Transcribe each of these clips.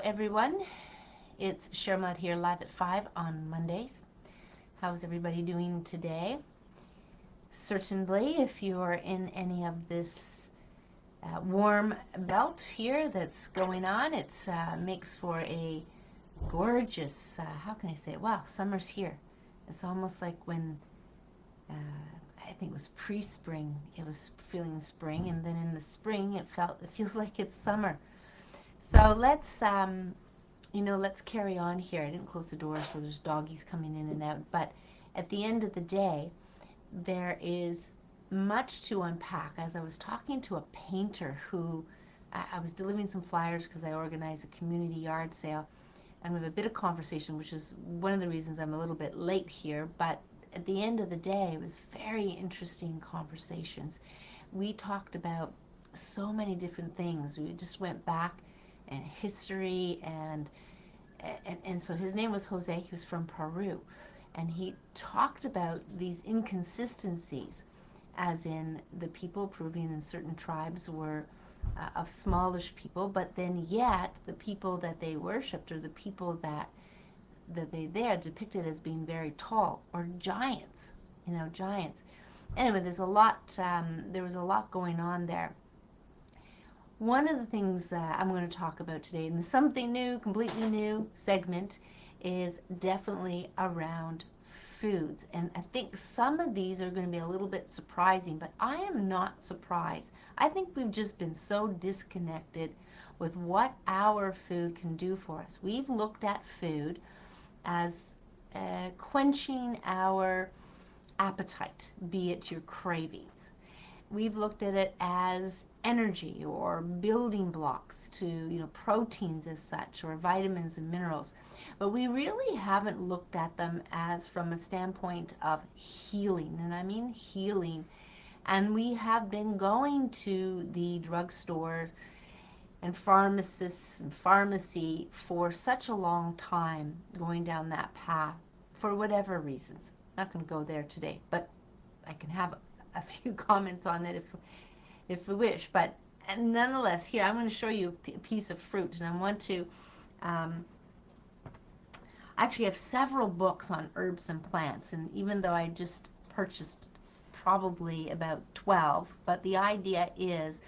Everyone, it's Cheryl Millett here live at 5 on Mondays. How's everybody doing today? Certainly, if you're in any of this warm belt here that's going on, it makes for a gorgeous, how can I say it? Wow, summer's here. It's almost like when I think it was pre-spring, it was feeling spring, and then in the spring it feels like it's summer. So let's carry on here. I didn't close the door, so there's doggies coming in and out. But at the end of the day, there is much to unpack. As I was talking to a painter who, I was delivering some flyers because I organize a community yard sale, and we have a bit of conversation, which is one of the reasons I'm a little bit late here. But at the end of the day, it was very interesting conversations. We talked about so many different things. We just went back and history and so his name was Jose. He was from Peru, and he talked about these inconsistencies, as in the people Peruvian and certain tribes were of smallish people, but then yet the people that they worshipped, or the people that they there depicted as being very tall, or giants, giants. Anyway, there was a lot going on there. One of the things that I'm going to talk about today, in the something new, completely new segment, is definitely around foods. And I think some of these are going to be a little bit surprising, but I am not surprised. I think we've just been so disconnected with what our food can do for us. We've looked at food as quenching our appetite, be it your cravings. We've looked at it as energy or building blocks to, proteins as such, or vitamins and minerals. But we really haven't looked at them as from a standpoint of healing, and I mean healing. And we have been going to the drugstore and pharmacists and pharmacy for such a long time, going down that path for whatever reasons. I'm not going to go there today, but I can have a few comments on it if we wish. But nonetheless, here I'm going to show you a piece of fruit, and I want to actually have several books on herbs and plants, and even though I just purchased probably about 12, but the idea is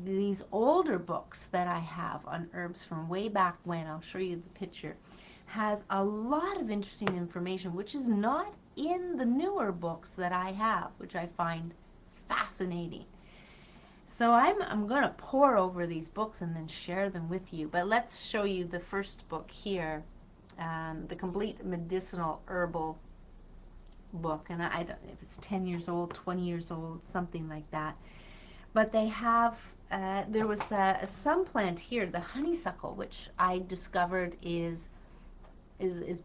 these older books that I have on herbs from way back when, I'll show you the picture, has a lot of interesting information which is not in the newer books that I have, which I find fascinating. So I'm going to pour over these books and then share them with you. But let's show you the first book here, the Complete Medicinal Herbal book. And I don't know if it's 10 years old, 20 years old, something like that. But they have, there was some plant here, the honeysuckle, which I discovered is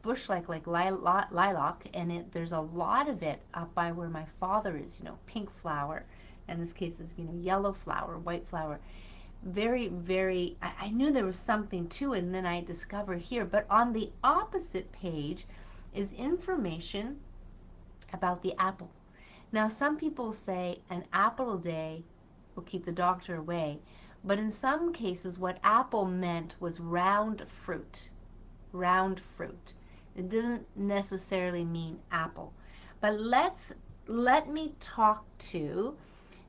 bush-like, like lilac, and there's a lot of it up by where my father is, pink flower. In this case is, yellow flower, white flower. Very, very, I knew there was something to it, and then I discovered here. But on the opposite page is information about the apple. Now, some people say an apple a day will keep the doctor away, but in some cases what apple meant was round fruit. Round fruit. It doesn't necessarily mean apple. But let me talk to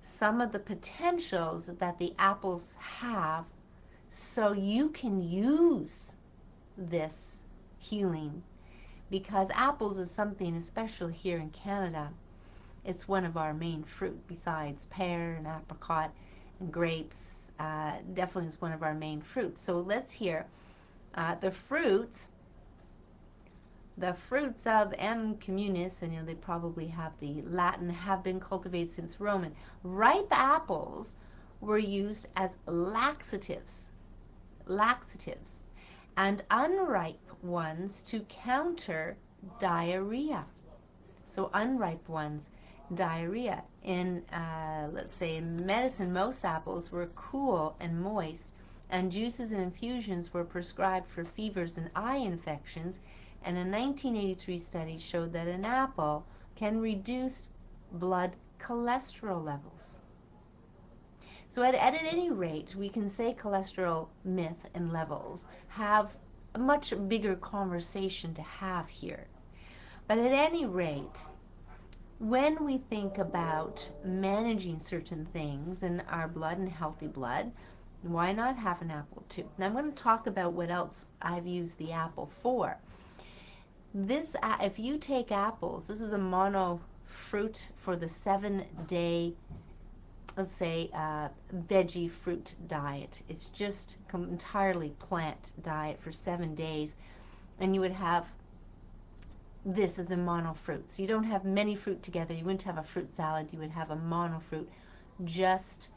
some of the potentials that the apples have, so you can use this healing, because apples is something, especially here in Canada, it's one of our main fruit besides pear and apricot and grapes. Definitely is one of our main fruits. So let's hear the fruits of M. communis, and they probably have the Latin, have been cultivated since Roman. Ripe apples were used as laxatives, and unripe ones to counter diarrhea. So unripe ones, diarrhea. In, let's say, in medicine, most apples were cool and moist, and juices and infusions were prescribed for fevers and eye infections. And a 1983 study showed that an apple can reduce blood cholesterol levels. So at any rate, we can say cholesterol myth and levels have a much bigger conversation to have here. But at any rate, when we think about managing certain things in our blood and healthy blood, why not have an apple too? Now I'm going to talk about what else I've used the apple for. This, if you take apples, this is a mono fruit for the 7-day, let's say, veggie fruit diet. It's just entirely plant diet for 7 days, and you would have this as a mono fruit. So you don't have many fruit together. You wouldn't have a fruit salad. You would have a mono fruit, just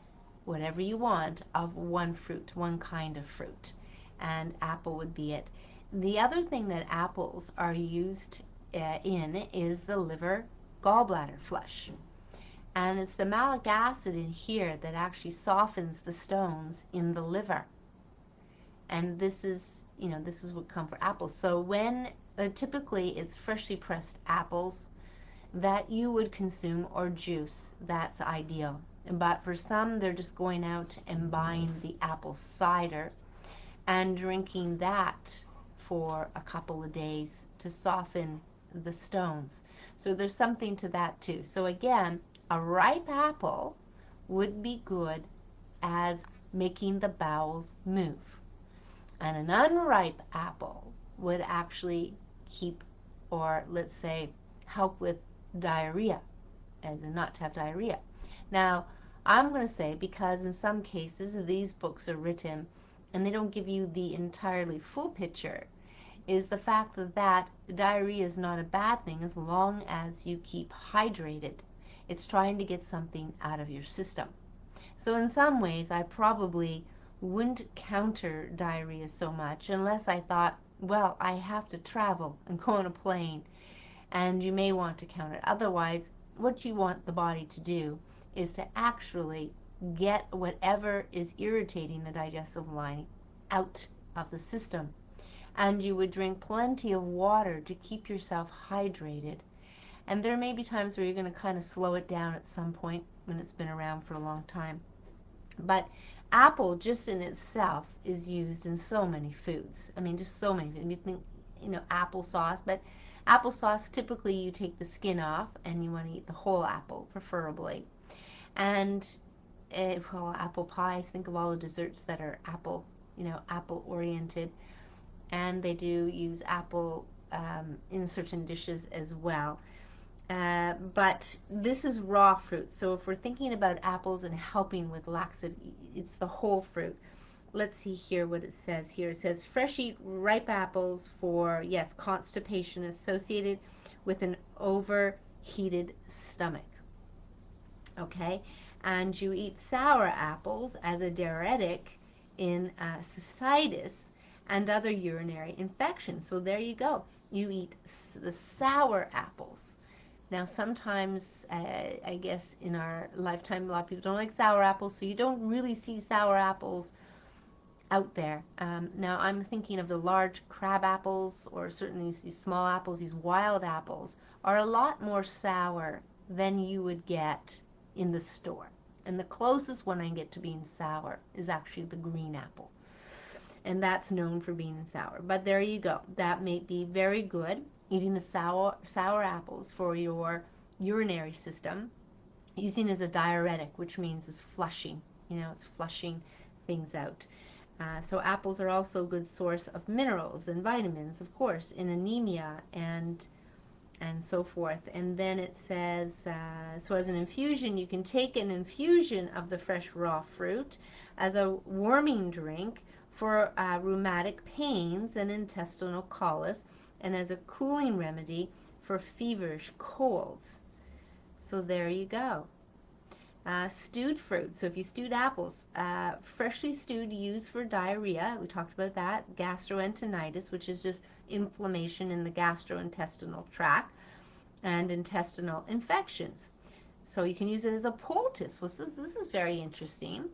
whatever you want of one fruit, one kind of fruit, and apple would be it. The other thing that apples are used in is the liver gallbladder flush. And it's the malic acid in here that actually softens the stones in the liver. And this is, this is what comes for apples. So when typically it's freshly pressed apples that you would consume, or juice, that's ideal. But for some, they're just going out and buying the apple cider and drinking that for a couple of days to soften the stones. So there's something to that too. So again, a ripe apple would be good as making the bowels move. And an unripe apple would actually keep, or let's say, help with diarrhea, as in not to have diarrhea. Now, I'm going to say, because in some cases these books are written and they don't give you the entirely full picture, is the fact that diarrhea is not a bad thing as long as you keep hydrated. It's trying to get something out of your system. So in some ways, I probably wouldn't counter diarrhea so much unless I thought, well, I have to travel and go on a plane, and you may want to counter it. Otherwise, what you want the body to do is to actually get whatever is irritating the digestive lining out of the system. And you would drink plenty of water to keep yourself hydrated. And there may be times where you're going to kind of slow it down at some point when it's been around for a long time. But apple just in itself is used in so many foods. I mean, just so many. You think, applesauce, but applesauce, typically you take the skin off and you want to eat the whole apple, preferably. And well, apple pies, think of all the desserts that are apple, apple oriented. And they do use apple in certain dishes as well. But this is raw fruit. So if we're thinking about apples and helping with laxative, it's the whole fruit. Let's see here what it says here. It says fresh eat ripe apples for, yes, constipation associated with an overheated stomach. Okay, and you eat sour apples as a diuretic in cystitis and other urinary infections. So there you go. You eat the sour apples. Now, sometimes, I guess in our lifetime, a lot of people don't like sour apples, so you don't really see sour apples out there. Now, I'm thinking of the large crab apples, or certainly these small apples, these wild apples, are a lot more sour than you would get in the store. And the closest one I get to being sour is actually the green apple. And that's known for being sour. But there you go. That may be very good, eating the sour apples for your urinary system, using as a diuretic, which means it's flushing. It's flushing things out. So apples are also a good source of minerals and vitamins, of course, in anemia and so forth. And then it says, so as an infusion, you can take an infusion of the fresh raw fruit as a warming drink for rheumatic pains and intestinal colic, and as a cooling remedy for feverish colds. So there you go. Stewed fruit. So if you stewed apples, freshly stewed, used for diarrhea. We talked about that. Gastroenteritis, which is just inflammation in the gastrointestinal tract, and intestinal infections. So you can use it as a poultice. Well, so this is very interesting.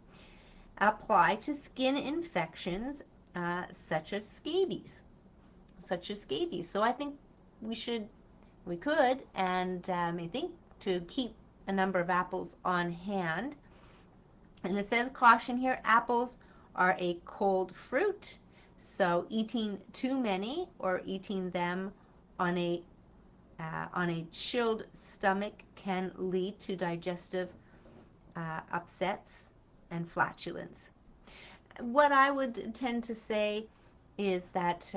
Apply to skin infections such as scabies. So I think we could, and I think to keep a number of apples on hand And it says caution here, apples are a cold fruit, so eating too many or eating them on a chilled stomach can lead to digestive upsets and flatulence. What I would tend to say is that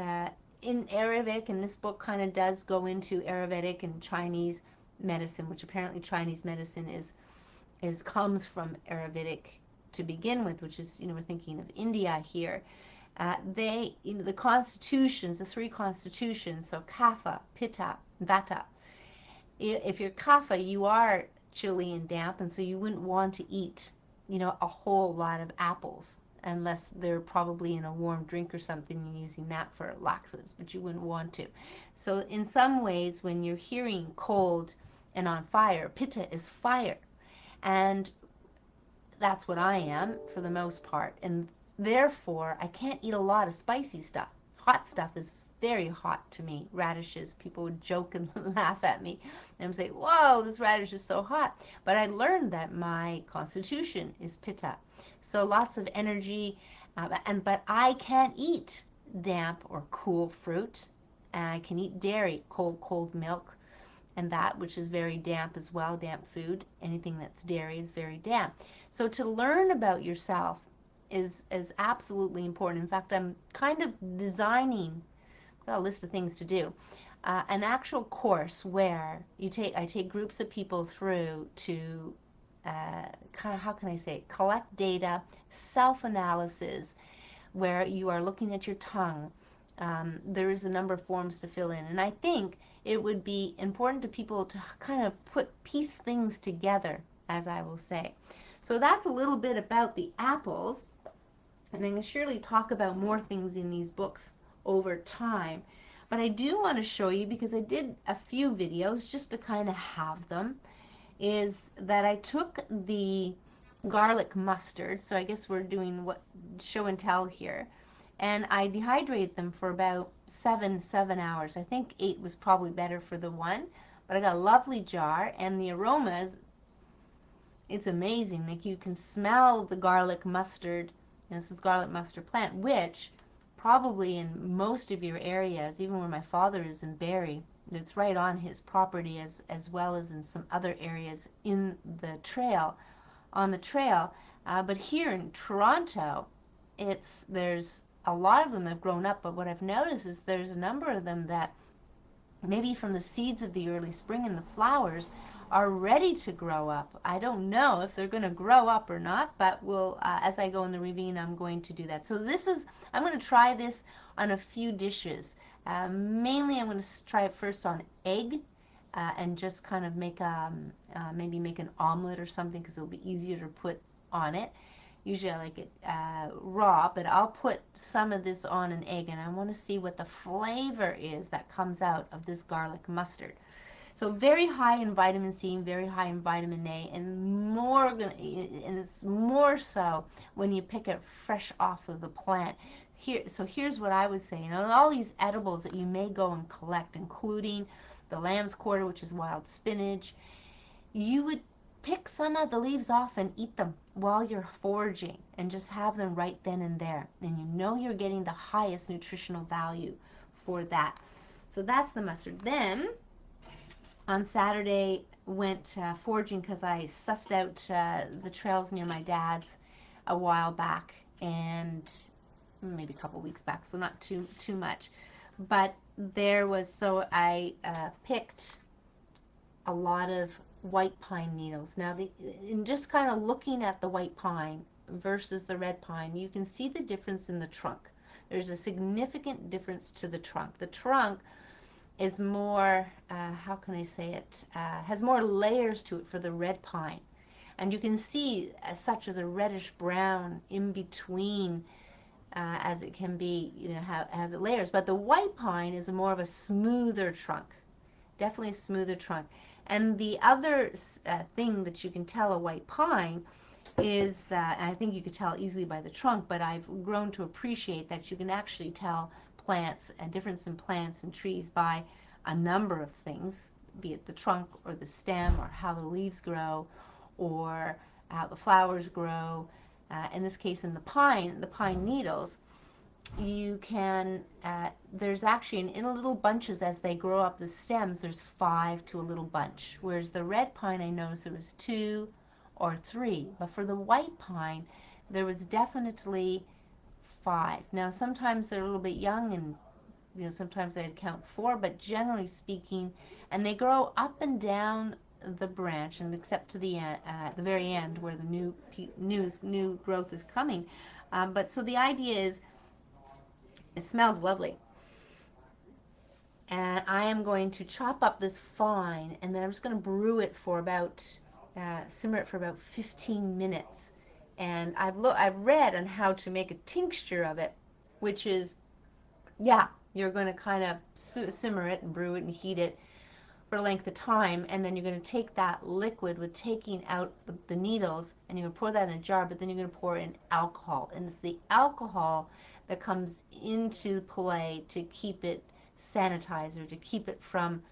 in Ayurvedic, and this book kind of does go into Ayurvedic and Chinese medicine, which apparently Chinese medicine is comes from Ayurvedic to begin with, which is, we're thinking of India here. They, the constitutions, the three constitutions, so Kapha, Pitta, Vata. If you're Kapha, you are chilly and damp, and so you wouldn't want to eat, a whole lot of apples unless they're probably in a warm drink or something and using that for laxatives, but you wouldn't want to. So in some ways, when you're hearing cold and on fire, Pitta is fire. And that's what I am for the most part. And therefore, I can't eat a lot of spicy stuff. Hot stuff is very hot to me. Radishes, people would joke and laugh at me and say, whoa, this radish is so hot. But I learned that my constitution is pitta. So lots of energy, but I can't eat damp or cool fruit. I can eat dairy, cold milk, and that which is very damp as well, damp food. Anything that's dairy is very damp. So to learn about yourself is absolutely important. In fact, I'm kind of designing a list of things to do. An actual course where I take groups of people through to kind of, how can I say, collect data, self-analysis, where you are looking at your tongue. There is a number of forms to fill in, and I think it would be important to people to kind of piece things together, as I will say. So that's a little bit about the apples, and I'm going to surely talk about more things in these books over time. But I do want to show you, because I did a few videos just to kind of have them, is that I took the garlic mustard, so I guess we're doing what show and tell here, and I dehydrated them for about seven hours. I think 8 was probably better for the one, but I got a lovely jar, and the aromas, it's amazing. Like, you can smell the garlic mustard, and this is garlic mustard plant, which probably in most of your areas, even where my father is in Barrie, it's right on his property, as well as in some other areas in the trail, on the trail. But here in Toronto, there's a lot of them that have grown up, but what I've noticed is there's a number of them that maybe from the seeds of the early spring and the flowers are ready to grow up. I don't know if they're going to grow up or not, but as I go in the ravine, I'm going to do that. So I'm going to try this on a few dishes. Mainly I'm going to try it first on egg, and just kind of maybe make an omelet or something, because it'll be easier to put on it. Usually I like it raw, but I'll put some of this on an egg, and I want to see what the flavor is that comes out of this garlic mustard. So very high in vitamin C, very high in vitamin A, and it's more so when you pick it fresh off of the plant. So here's what I would say. All these edibles that you may go and collect, including the lamb's quarter, which is wild spinach, you would pick some of the leaves off and eat them while you're foraging, and just have them right then and there. And you're getting the highest nutritional value for that. So that's the mustard. Then on Saturday, went foraging, because I sussed out the trails near my dad's a while back, and maybe a couple weeks back, so not too much. But so I picked a lot of white pine needles. Now, in just kind of looking at the white pine versus the red pine, you can see the difference in the trunk. There's a significant difference to the trunk. The trunk is more, how can I say it, has more layers to it for the red pine. And you can see such as a reddish brown in between, as it can be, has it layers. But the white pine is more of a smoother trunk, definitely a smoother trunk. And the other thing that you can tell a white pine is, and I think you could tell easily by the trunk, but I've grown to appreciate that you can actually tell plants, a difference in plants and trees, by a number of things, be it the trunk or the stem or how the leaves grow, or the flowers grow. In this case, in the pine needles, you can, there's actually, in little bunches as they grow up the stems, there's 5 to a little bunch. Whereas the red pine, I noticed there was 2 or 3. But for the white pine, there was definitely 5. Now, sometimes they're a little bit young and sometimes I'd count 4, but generally speaking, and they grow up and down the branch, and except to the very end where the new growth is coming. But so the idea is, it smells lovely, and I am going to chop up this fine, and then I'm just going to brew it for about simmer it for about 15 minutes. And I've read on how to make a tincture of it, which is, yeah, you're going to kind of simmer it and brew it and heat it for a length of time, and then you're going to take that liquid with taking out the needles, and you're going to pour that in a jar, but then you're going to pour in alcohol, and it's the alcohol that comes into play to keep it sanitized, or to keep it from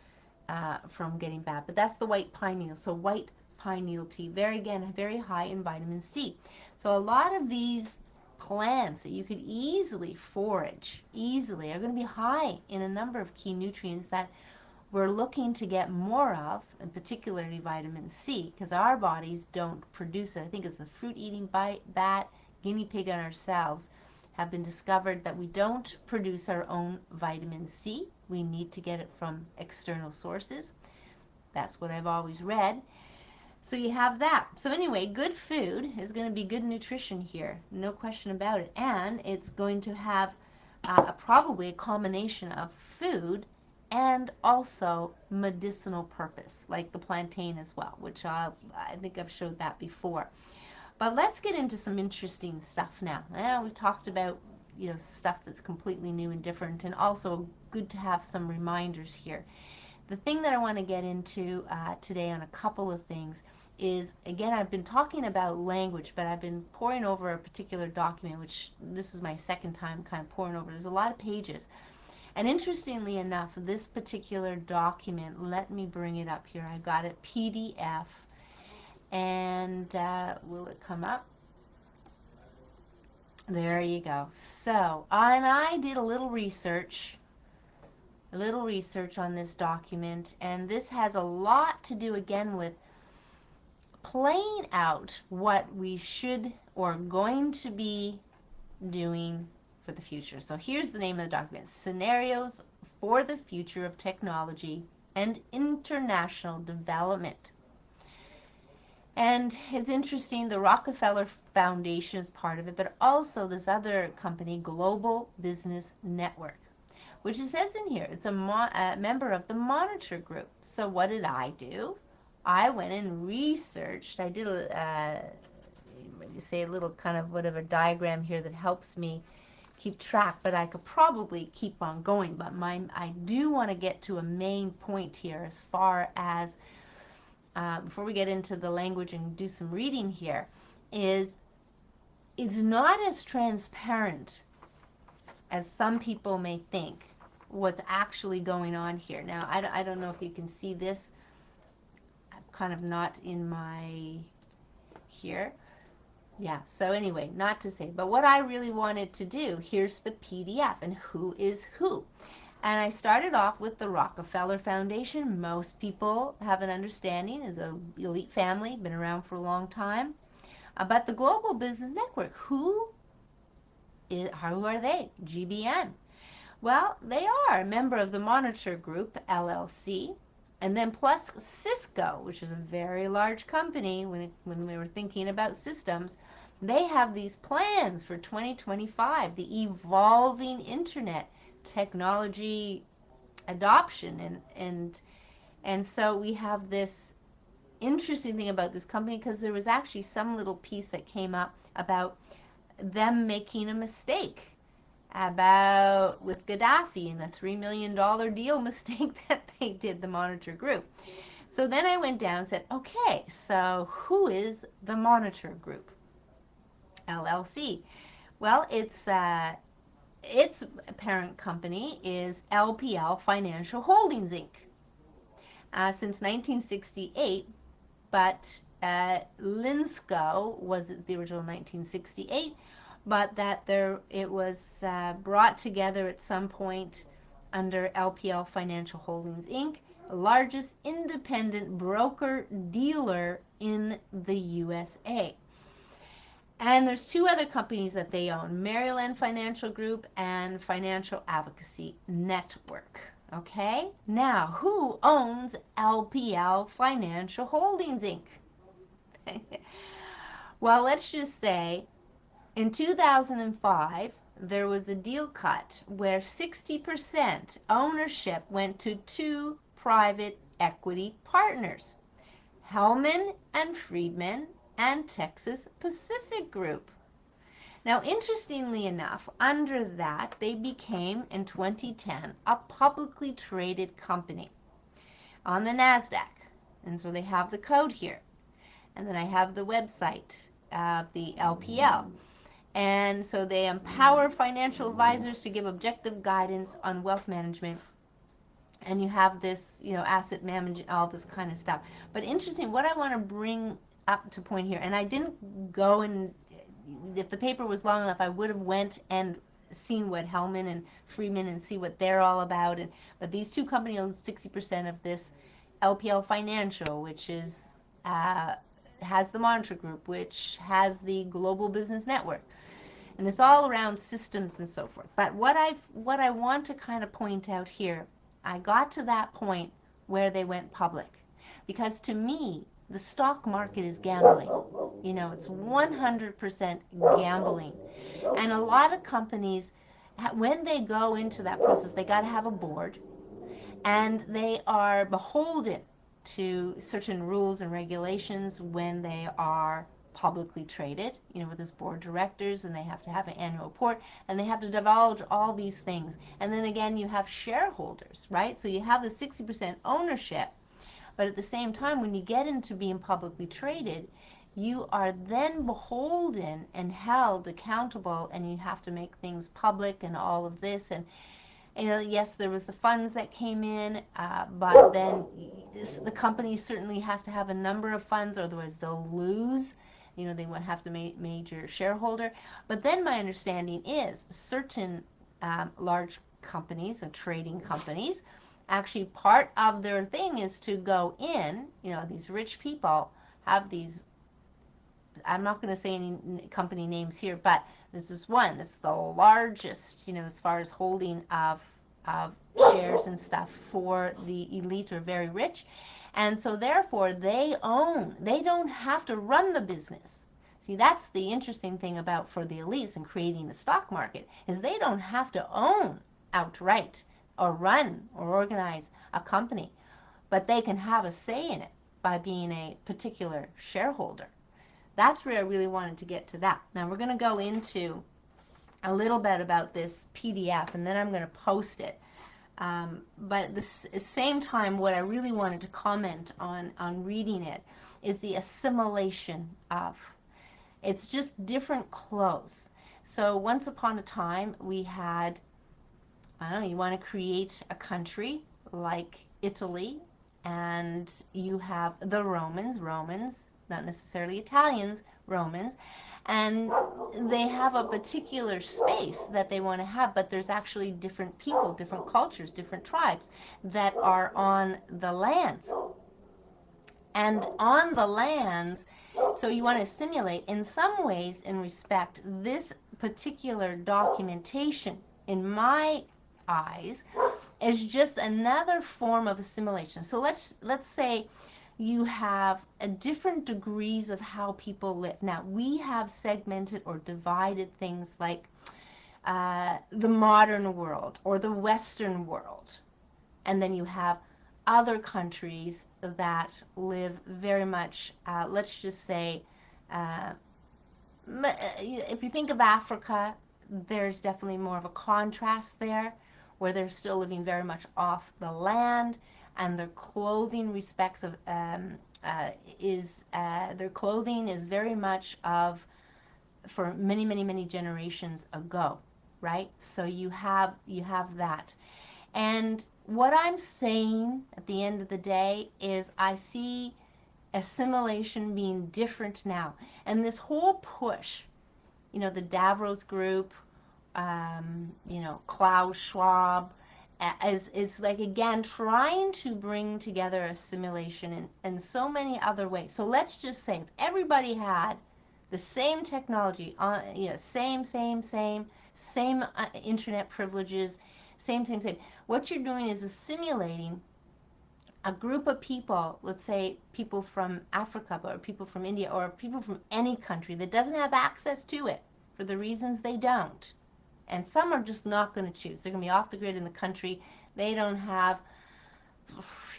getting bad. But that's the white pine needle. So white pine needle tea, very high in vitamin C. So a lot of these plants that you could easily forage are going to be high in a number of key nutrients that we're looking to get more of, and particularly vitamin C, because our bodies don't produce it. I think it's the fruit-eating bat, guinea pig, and ourselves have been discovered that we don't produce our own vitamin C. We need to get it from external sources. That's what I've always read. So you have that. So anyway, good food is going to be good nutrition here, no question about it. And it's going to have probably a combination of food and also medicinal purpose, like the plantain as well, which I think I've showed that before. But let's get into some interesting stuff now. Now we've talked about stuff that's completely new and different, and also good to have some reminders here. The thing that I want to get into today on a couple of things is, again, I've been talking about language, but I've been poring over a particular document, which this is my second time kind of poring over. There's a lot of pages. And interestingly enough, this particular document, let me bring it up here. I got it PDF, and will it come up? There you go. So, and I did a little research on this document, and this has a lot to do, again, with playing out what we should or going to be doing for the future. So here's the name of the document: Scenarios for the Future of Technology and International Development. And it's interesting, the Rockefeller Foundation is part of it, but also this other company, Global Business Network, which it says in here, it's a member of the Monitor Group. So what did I do? I went and researched. I did a little kind of whatever diagram here that helps me keep track, but I could probably keep on going. But I do want to get to a main point here, as far as before we get into the language and do some reading here, is it's not as transparent as some people may think what's actually going on here. Now, I don't know if you can see this. I'm kind of not in my here. Yeah, so anyway, not to say, but what I really wanted to do, here's the PDF, and who is who. And I started off with the Rockefeller Foundation. Most people have an understanding, is an elite family, been around for a long time. But the Global Business Network, who are they? GBN. Well, they are a member of the Monitor Group, LLC, and then plus Cisco, which is a very large company when we were thinking about systems. They have these plans for 2025, the evolving internet technology adoption, and so we have this interesting thing about this company, because there was actually some little piece that came up about them making a mistake about with Gaddafi and the $3 million deal mistake that they did, the Monitor Group. So then I went down and said, okay, so who is the Monitor Group, LLC? Well, its parent company is LPL Financial Holdings Inc. Since 1968, but Linsco was the original 1968, but that it was brought together at some point under LPL Financial Holdings Inc., the largest independent broker-dealer in the USA. And there's two other companies that they own, Maryland Financial Group and Financial Advocacy Network. Okay, now who owns LPL Financial Holdings Inc.? Well, let's just say in 2005, there was a deal cut where 60% ownership went to two private equity partners, Hellman and Freedman and Texas Pacific Group. Now, interestingly enough, under that, they became, in 2010, a publicly traded company on the NASDAQ. And so they have the code here. And then I have the website of the LPL. And so they empower financial advisors to give objective guidance on wealth management. And you have this, asset management, all this kind of stuff. But interesting, what I want to bring up to point here, and I didn't go and, if the paper was long enough, I would have went and seen what Hellman and Freedman and see what they're all about. But these two companies own 60% of this LPL Financial, which is has the Monitor Group, which has the Global Business Network. And it's all around systems and so forth. But what I want to kind of point out here, I got to that point where they went public. Because to me, the stock market is gambling. It's 100% gambling. And a lot of companies, when they go into that process, they got to have a board. And they are beholden to certain rules and regulations when they are publicly traded, with this board of directors, and they have to have an annual report, and they have to divulge all these things. And then again, you have shareholders, right? So you have the 60% ownership, but at the same time, when you get into being publicly traded, you are then beholden and held accountable, and you have to make things public and all of this. And yes, there was the funds that came in, but then the company certainly has to have a number of funds, otherwise they'll lose. They won't have the major shareholder. But then my understanding is certain large companies and trading companies, actually part of their thing is to go in, these rich people have these, I'm not going to say any company names here, but this is one. It's the largest, as far as holding of shares and stuff for the elite or very rich. And so therefore they don't have to run the business. See, that's the interesting thing about for the elites and creating the stock market, is they don't have to own outright or run or organize a company, but they can have a say in it by being a particular shareholder. That's where I really wanted to get to that. Now we're going to go into a little bit about this PDF, and then I'm going to post it. But at the same time, what I really wanted to comment on reading it is the assimilation of. It's just different clothes. So once upon a time, we had, I don't know, you want to create a country like Italy, and you have the Romans, not necessarily Italians, Romans, and they have a particular space that they want to have, but there's actually different people, different cultures, different tribes that are on the lands. And on the lands, so you want to assimilate, in some ways, in respect, this particular documentation, in my eyes, is just another form of assimilation. So let's say you have different degrees of how people live. Now, we have segmented or divided things like the modern world or the Western world. And then you have other countries that live very much, let's just say, if you think of Africa, there's definitely more of a contrast there, where they're still living very much off the land, and their clothing respects of their clothing is very much of for many generations ago, right? So you have that. And what I'm saying at the end of the day is I see assimilation being different now. And this whole push, the Davros group, Klaus Schwab, is like, again, trying to bring together assimilation in so many other ways. So let's just say if everybody had the same technology, same internet privileges, same. What you're doing is assimilating a group of people, let's say people from Africa or people from India or people from any country that doesn't have access to it for the reasons they don't. And some are just not going to choose. They're going to be off the grid in the country. They don't have,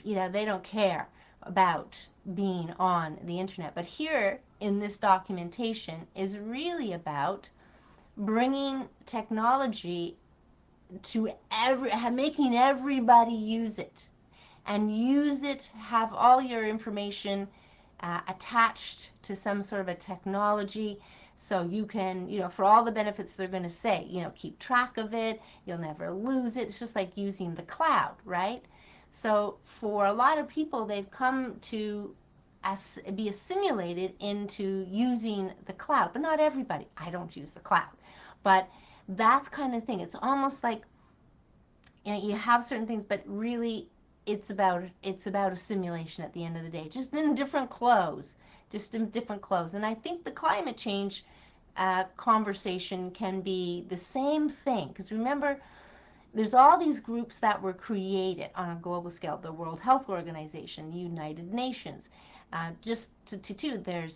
they don't care about being on the internet. But here in this documentation is really about bringing technology to making everybody use it. And use it, have all your information attached to some sort of a technology, so you can, for all the benefits they're going to say, keep track of it, you'll never lose it. It's just like using the cloud, right? So for a lot of people, they've come to be assimilated into using the cloud, but not everybody. I don't use the cloud, but that's kind of thing. It's almost like, you have certain things, but really it's about assimilation at the end of the day, just in different clothes, And I think the climate change conversation can be the same thing, because remember, there's all these groups that were created on a global scale: the World Health Organization, the United Nations, there's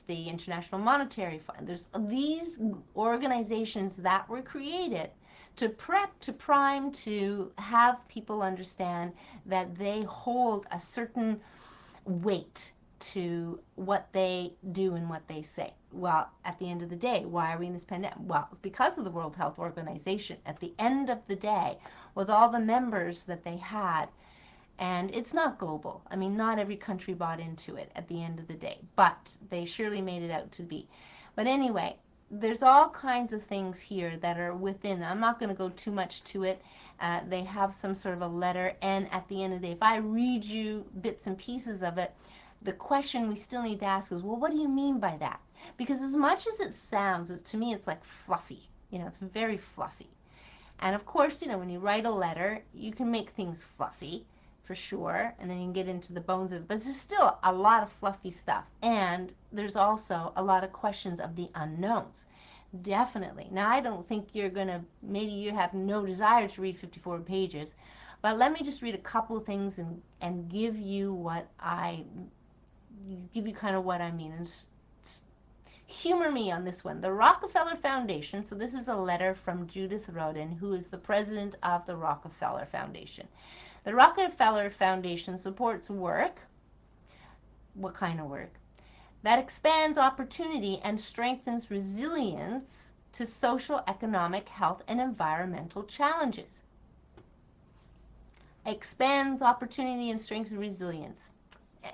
the International Monetary Fund. There's these organizations that were created to prime, to have people understand that they hold a certain weight to what they do and what they say. Well, at the end of the day, why are we in this pandemic? Well, it's because of the World Health Organization. At the end of the day, with all the members that they had, and it's not global. I mean, not every country bought into it at the end of the day, but they surely made it out to be. But anyway, there's all kinds of things here that are within. I'm not going to go too much to it. They have some sort of a letter, and at the end of the day, if I read you bits and pieces of it, the question we still need to ask is, well, what do you mean by that? Because as much as it sounds, to me, it's like fluffy. It's very fluffy. And of course, when you write a letter, you can make things fluffy, for sure, and then you can get into the bones of it. But there's still a lot of fluffy stuff. And there's also a lot of questions of the unknowns. Definitely. Now, I don't think you're going to, maybe you have no desire to read 54 pages, but let me just read a couple of things and give you kind of what I mean. And just humor me on this one. The Rockefeller Foundation, so this is a letter from Judith Rodin, who is the president of the Rockefeller Foundation. The Rockefeller Foundation supports work. What kind of work? That expands opportunity and strengthens resilience to social, economic, health, and environmental challenges. Expands opportunity and strengthens resilience.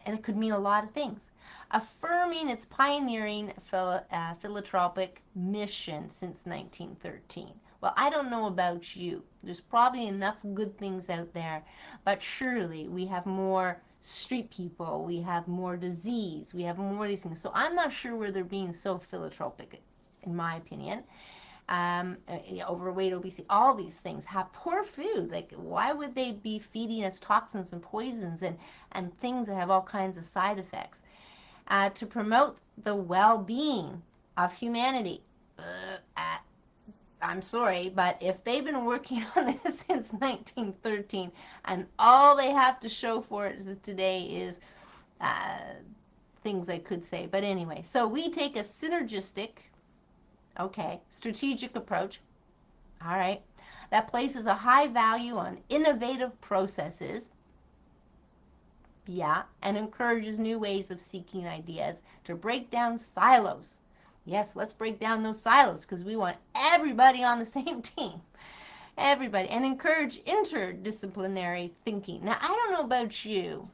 And it could mean a lot of things. Affirming its pioneering philanthropic mission since 1913. Well, I don't know about you. There's probably enough good things out there, but surely we have more street people, we have more disease, we have more of these things. So I'm not sure where they're being so philanthropic, in my opinion. Overweight, obesity, all these things have poor food. Like, why would they be feeding us toxins and poisons and things that have all kinds of side effects? To promote the well-being of humanity. I'm sorry, but if they've been working on this since 1913 and all they have to show for it today is things I could say. But anyway, so we take a synergistic, strategic approach, all right, that places a high value on innovative processes, and encourages new ways of seeking ideas to break down silos. Yes, let's break down those silos because we want everybody on the same team. Everybody. And encourage interdisciplinary thinking. Now, I don't know about you,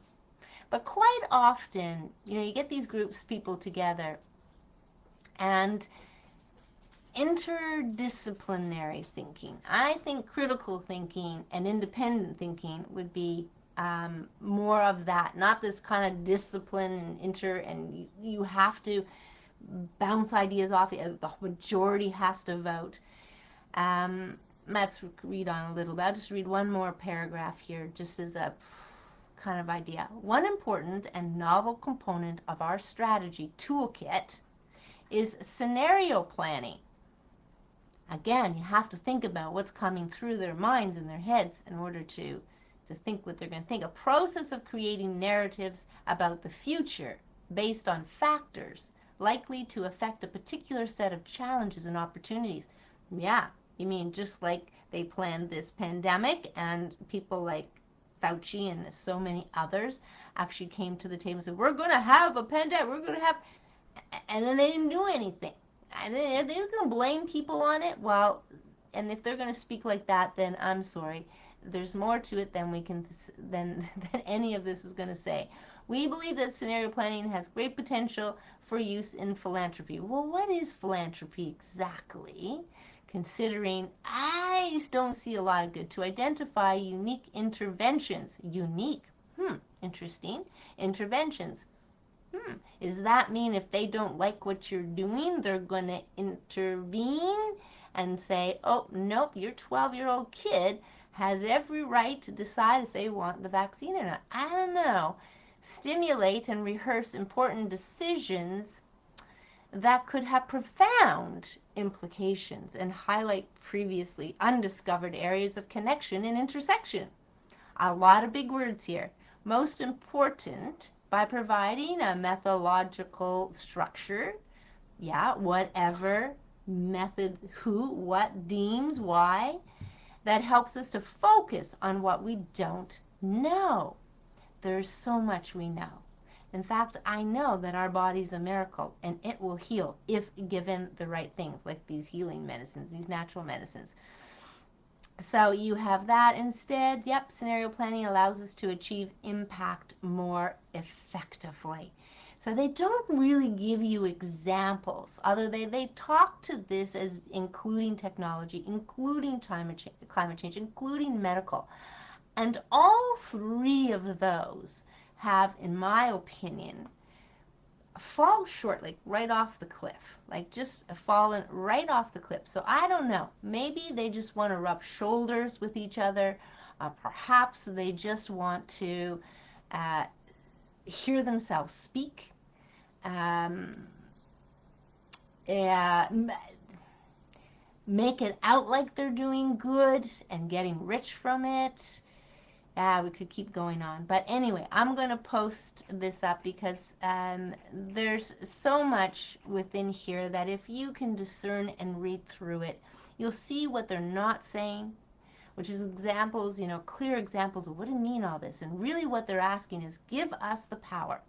but quite often, you get these groups, people together, and interdisciplinary thinking. I think critical thinking and independent thinking would be more of that, not this kind of discipline and you have to bounce ideas off. The majority has to vote. Let's read on a little bit. I'll just read one more paragraph here, just as a kind of idea. One important and novel component of our strategy toolkit is scenario planning. Again, you have to think about what's coming through their minds and their heads in order to think what they're going to think. A process of creating narratives about the future based on factors likely to affect a particular set of challenges and opportunities. Yeah, you mean just like they planned this pandemic and people like Fauci and so many others actually came to the table and said, we're going to have a pandemic, we're going to have, and then they didn't do anything. And they're going to blame people on it. Well, and if they're going to speak like that, then I'm sorry. There's more to it than we can than any of this is going to say. We believe that scenario planning has great potential for use in philanthropy. Well, what is philanthropy exactly? Considering I don't see a lot of good to identify unique interventions. Unique. Interesting. Interventions. Does that mean if they don't like what you're doing, they're going to intervene and say, oh, nope, your 12-year-old kid has every right to decide if they want the vaccine or not? I don't know. Stimulate and rehearse important decisions that could have profound implications and highlight previously undiscovered areas of connection and intersection. A lot of big words here. Most important, by providing a methodological structure, whatever method, who, what, deems, why, that helps us to focus on what we don't know. There's so much we know. In fact, I know that our body's a miracle and it will heal if given the right things, like these healing medicines, these natural medicines. So you have that instead. Yep, scenario planning allows us to achieve impact more effectively. So they don't really give you examples, other they talk to this as including technology, including climate change, including medical. And all three of those have, in my opinion, fall short, like right off the cliff, like just fallen right off the cliff. So I don't know, maybe they just want to rub shoulders with each other. Perhaps they just want to hear themselves speak. Make it out like they're doing good and getting rich from it. We could keep going on. But anyway, I'm going to post this up because there's so much within here that if you can discern and read through it, you'll see what they're not saying, which is examples, clear examples of what do you mean all this. And really what they're asking is, give us the power.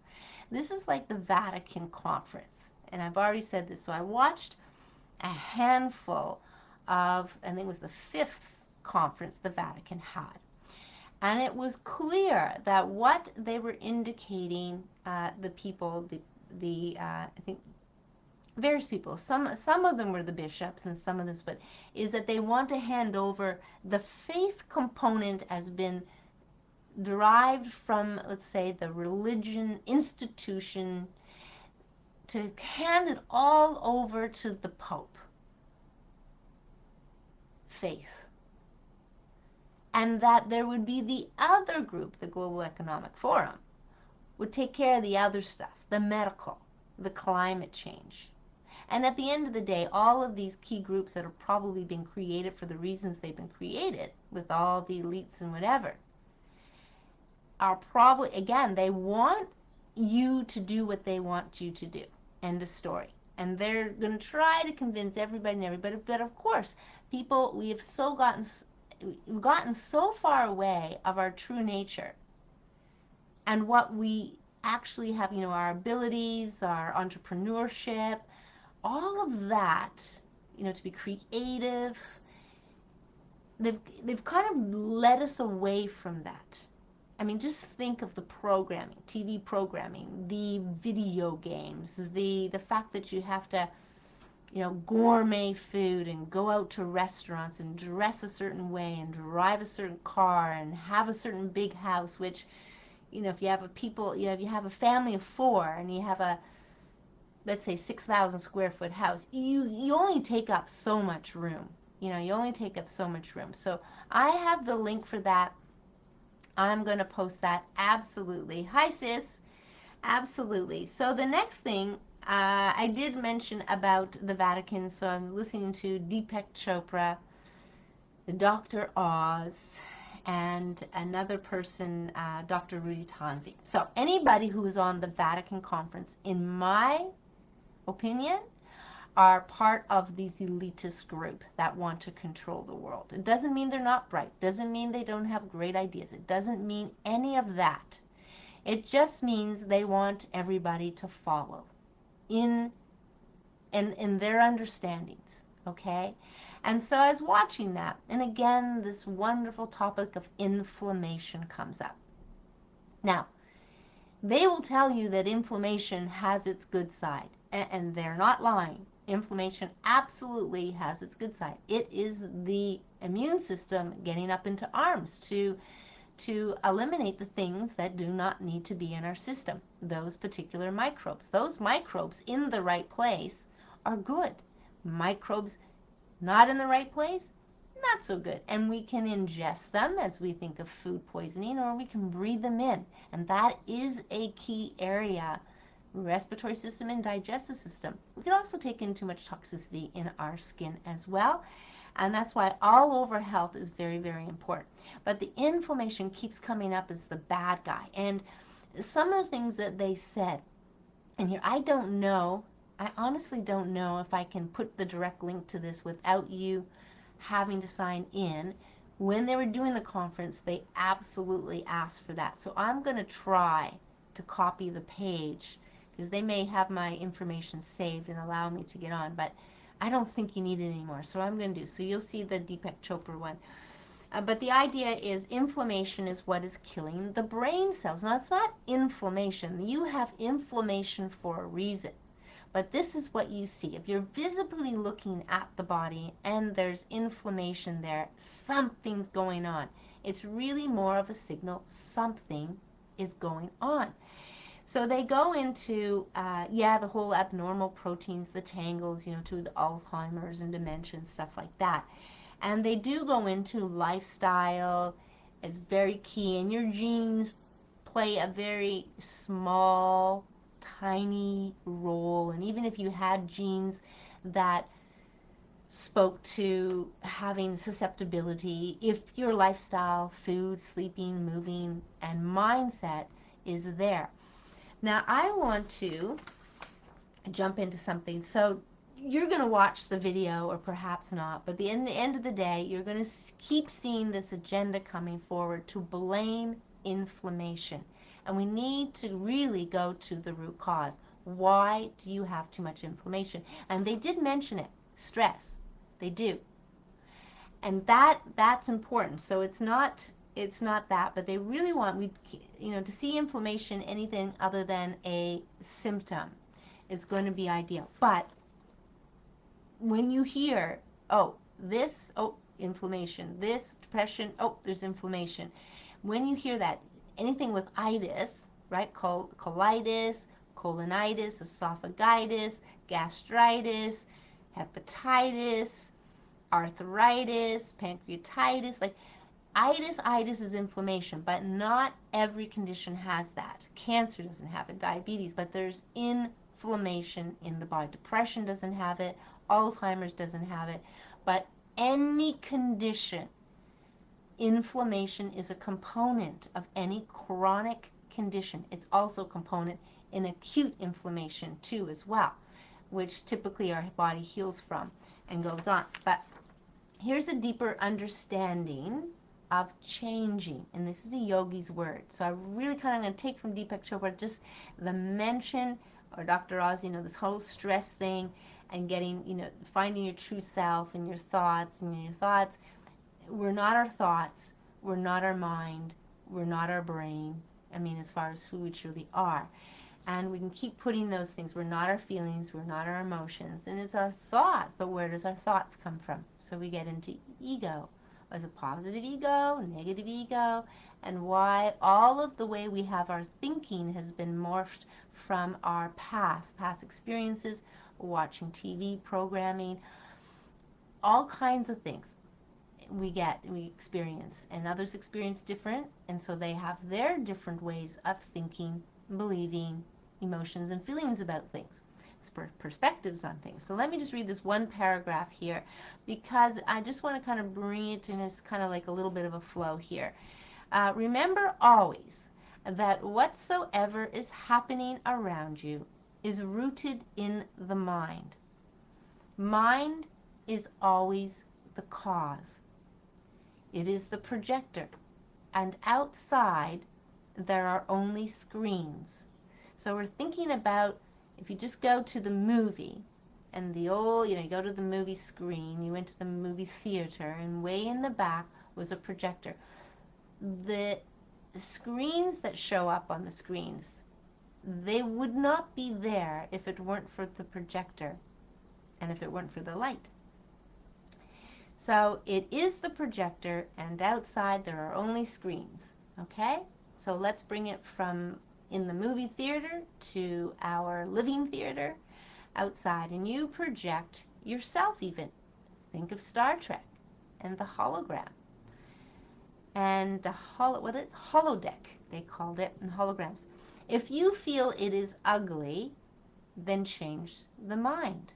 This is like the Vatican Conference. And I've already said this. So I watched a handful of, I think it was the 5th conference the Vatican had. And it was clear that what they were indicating, the people, I think various people, some of them were the bishops and some of this, but is that they want to hand over the faith component has been derived from, let's say, the religion institution, to hand it all over to the Pope. Faith. And that there would be the other group, the Global Economic Forum, would take care of the other stuff, the medical, the climate change. And at the end of the day, all of these key groups that have probably been created for the reasons they've been created, with all the elites and whatever, are probably, again, they want you to do what they want you to do. End of story. And they're going to try to convince everybody and everybody, but of course, people, we have we've gotten so far away of our true nature and what we actually have, our abilities, our entrepreneurship, all of that, to be creative. They've kind of led us away from that. I mean, just think of the programming, TV programming, the video games, the fact that you have to gourmet food and go out to restaurants and dress a certain way and drive a certain car and have a certain big house, which, if you have if you have a family of four and you have a, let's say, 6,000 square foot house, you only take up so much room. You only take up so much room. So I have the link for that. I'm going to post that. Absolutely. Hi, sis. Absolutely. So the next thing, I did mention about the Vatican. So I'm listening to Deepak Chopra, Dr. Oz, and another person, Dr. Rudy Tanzi. So anybody who is on the Vatican Conference, in my opinion, are part of these elitist group that want to control the world. It doesn't mean they're not bright. Doesn't mean they don't have great ideas. It doesn't mean any of that. It just means they want everybody to follow in their understandings, okay? And so I was watching that, and again, this wonderful topic of inflammation comes up. Now, they will tell you that inflammation has its good side, and they're not lying. Inflammation absolutely has its good side. It is the immune system getting up into arms to eliminate the things that do not need to be in our system, those particular microbes. Those microbes in the right place are good. Microbes not in the right place, not so good. And we can ingest them as we think of food poisoning, or we can breathe them in. And that is a key area, respiratory system and digestive system. We can also take in too much toxicity in our skin as well. And that's why all over health is very, very important. But the inflammation keeps coming up as the bad guy. And some of the things that they said, and here, I honestly don't know if I can put the direct link to this without you having to sign in. When they were doing the conference, they absolutely asked for that. So I'm going to try to copy the page, because they may have my information saved and allow me to get on, but I don't think you need it anymore. So I'm going to do, so you'll see the Deepak Chopra one. But the idea is inflammation is what is killing the brain cells. Now, it's not inflammation. You have inflammation for a reason. But this is what you see. If you're visibly looking at the body and there's inflammation there, something's going on. It's really more of a signal something is going on. So they go into, the whole abnormal proteins, the tangles, to the Alzheimer's and dementia and stuff like that. And they do go into lifestyle as very key, and your genes play a very small, tiny role. And even if you had genes that spoke to having susceptibility, if your lifestyle, food, sleeping, moving, and mindset is there. Now, I want to jump into something. So you're going to watch the video, or perhaps not, but in the end of the day, you're going to keep seeing this agenda coming forward to blame inflammation. And we need to really go to the root cause. Why do you have too much inflammation? And they did mention it, stress. They do. And that's important. So it's not that, but they really want to see inflammation, anything other than a symptom is going to be ideal. But when you hear, inflammation, this, depression, there's inflammation. When you hear that, anything with itis, right, colitis, colonitis, esophagitis, gastritis, hepatitis, arthritis, pancreatitis, like itis is inflammation, but not every condition has that. Cancer doesn't have it, diabetes, but there's inflammation in the body. Depression doesn't have it, Alzheimer's doesn't have it, but any condition, inflammation is a component of any chronic condition. It's also a component in acute inflammation too as well, which typically our body heals from and goes on. But here's a deeper understanding of changing, and this is a yogi's word. So I really kind of going to take from Deepak Chopra just the mention, or Dr. Oz, this whole stress thing, and getting, finding your true self and your thoughts, we're not our thoughts, we're not our mind, we're not our brain, as far as who we truly are. And we can keep putting those things. We're not our feelings, we're not our emotions, and it's our thoughts. But where does our thoughts come from? So we get into ego. As a positive ego, negative ego, and why all of the way we have our thinking has been morphed from our past experiences, watching TV programming, all kinds of things we experience, and others experience different, and so they have their different ways of thinking, believing, emotions, and feelings about things. It's perspectives on things. So let me just read this one paragraph here, because I just want to kind of bring it in as kind of like a little bit of a flow here. Remember always that whatsoever is happening around you is rooted in the mind. Mind is always the cause. It is the projector, and outside there are only screens. So we're thinking about, if you just go to the movie, and the old, you go to the movie screen, you went to the movie theater, and way in the back was a projector. The screens that show up on the screens, they would not be there if it weren't for the projector and if it weren't for the light. So it is the projector, and outside there are only screens. Okay? So let's bring it from in the movie theater to our living theater outside, and you project yourself even. Think of Star Trek and the hologram. And the holodeck, they called it, and holograms. If you feel it is ugly, then change the mind.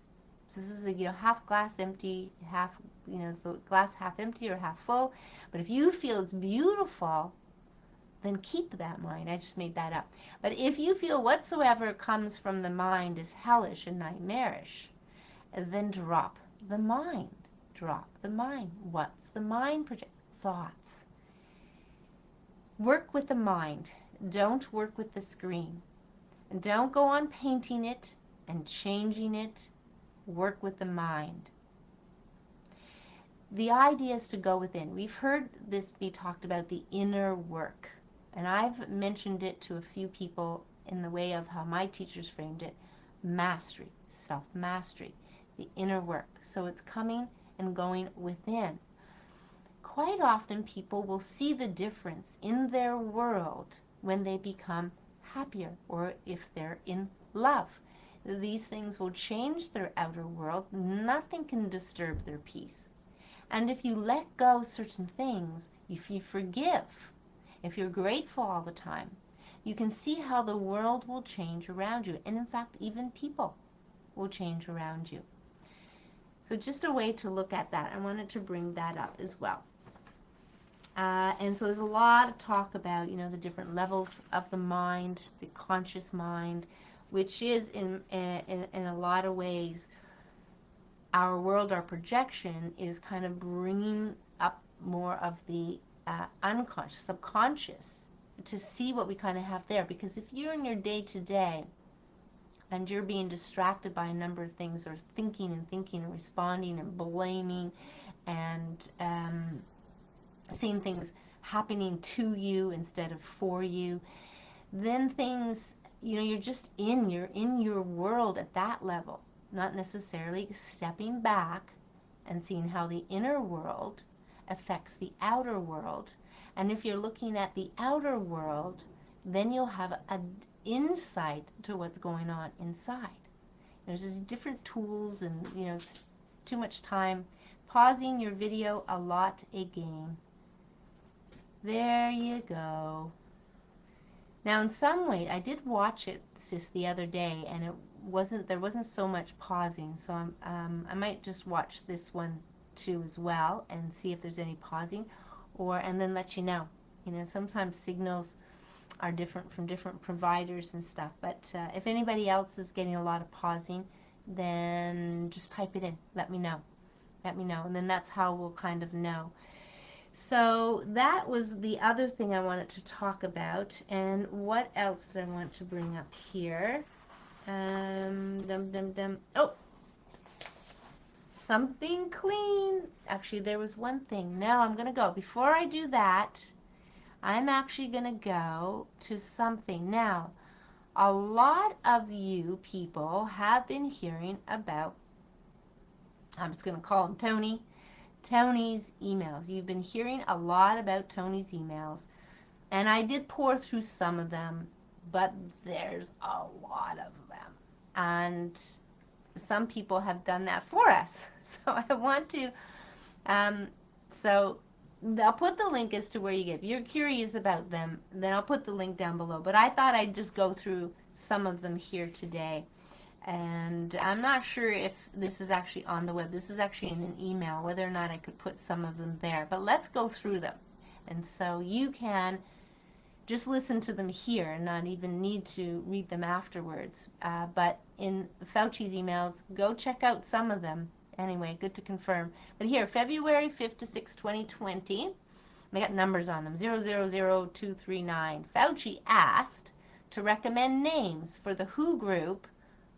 So this is half glass empty, half, is the glass half empty or half full? But if you feel it's beautiful, then keep that mind. I just made that up. But if you feel whatsoever comes from the mind is hellish and nightmarish, then drop the mind. Drop the mind. What's the mind project? Thoughts. Work with the mind. Don't work with the screen. And don't go on painting it and changing it. Work with the mind. The idea is to go within. We've heard this be talked about, the inner work. And I've mentioned it to a few people in the way of how my teachers framed it. Mastery, self-mastery, the inner work. So it's coming and going within. Quite often people will see the difference in their world when they become happier, or if they're in love. These things will change their outer world. Nothing can disturb their peace. And if you let go certain things, if you forgive, if you're grateful all the time, you can see how the world will change around you. And in fact, even people will change around you. So just a way to look at that. I wanted to bring that up as well. And so there's a lot of talk about, the different levels of the mind, the conscious mind, which is in a lot of ways our world, our projection is kind of bringing up more of the unconscious, subconscious, to see what we kind of have there. Because if you're in your day-to-day and you're being distracted by a number of things, or thinking and responding and blaming and seeing things happening to you instead of for you, then things, you're just you're in your world at that level, not necessarily stepping back and seeing how the inner world affects the outer world. And if you're looking at the outer world, then you'll have an insight to what's going on inside. There's just different tools, and it's too much time. Pausing your video a lot again. There you go. Now, in some way, I did watch it, sis, the other day, and there wasn't so much pausing. So I might just watch this one too as well and see if there's any pausing, and then let you know. Sometimes signals are different from different providers and stuff. But if anybody else is getting a lot of pausing, then just type it in. Let me know. Let me know, and then that's how we'll kind of know. So that was the other thing I wanted to talk about. And what else did I want to bring up here? Oh, something clean. Actually, there was one thing. Now I'm going to go. Before I do that, I'm actually going to go to something. Now, a lot of you people have been hearing about, I'm just going to call him Tony's emails. You've been hearing a lot about Tony's emails, and I did pour through some of them, but there's a lot of them, and some people have done that for us. So I want to, so I'll put the link as to where you get. If you're curious about them, then I'll put the link down below. But I thought I'd just go through some of them here today. And I'm not sure if this is actually on the web. This is actually in an email, whether or not I could put some of them there. But let's go through them. And so you can just listen to them here and not even need to read them afterwards. But in Fauci's emails, go check out some of them. Anyway, good to confirm. But here, February 5th to 6th, 2020, they got numbers on them, 000239. Fauci asked to recommend names for the WHO group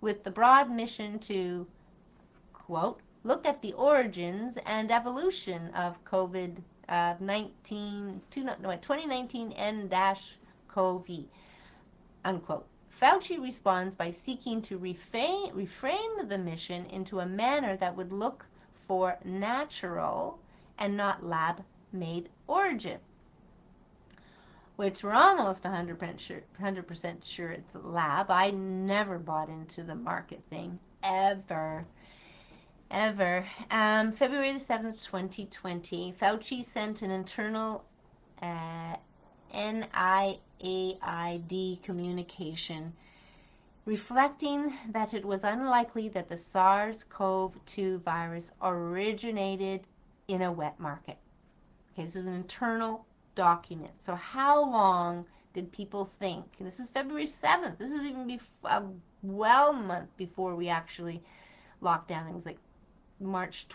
with the broad mission to, quote, look at the origins and evolution of COVID-19, 2019 N-CoV, unquote. Fauci responds by seeking to reframe the mission into a manner that would look for natural and not lab-made origin, which we're almost 100% sure it's a lab. I never bought into the market thing, ever. February the 7th, 2020, Fauci sent an internal NIAID communication reflecting that it was unlikely that the SARS-CoV-2 virus originated in a wet market. Okay, this is an internal document. So how long did people think? This is February 7th. This is even a month before we actually locked down. It was like mid-March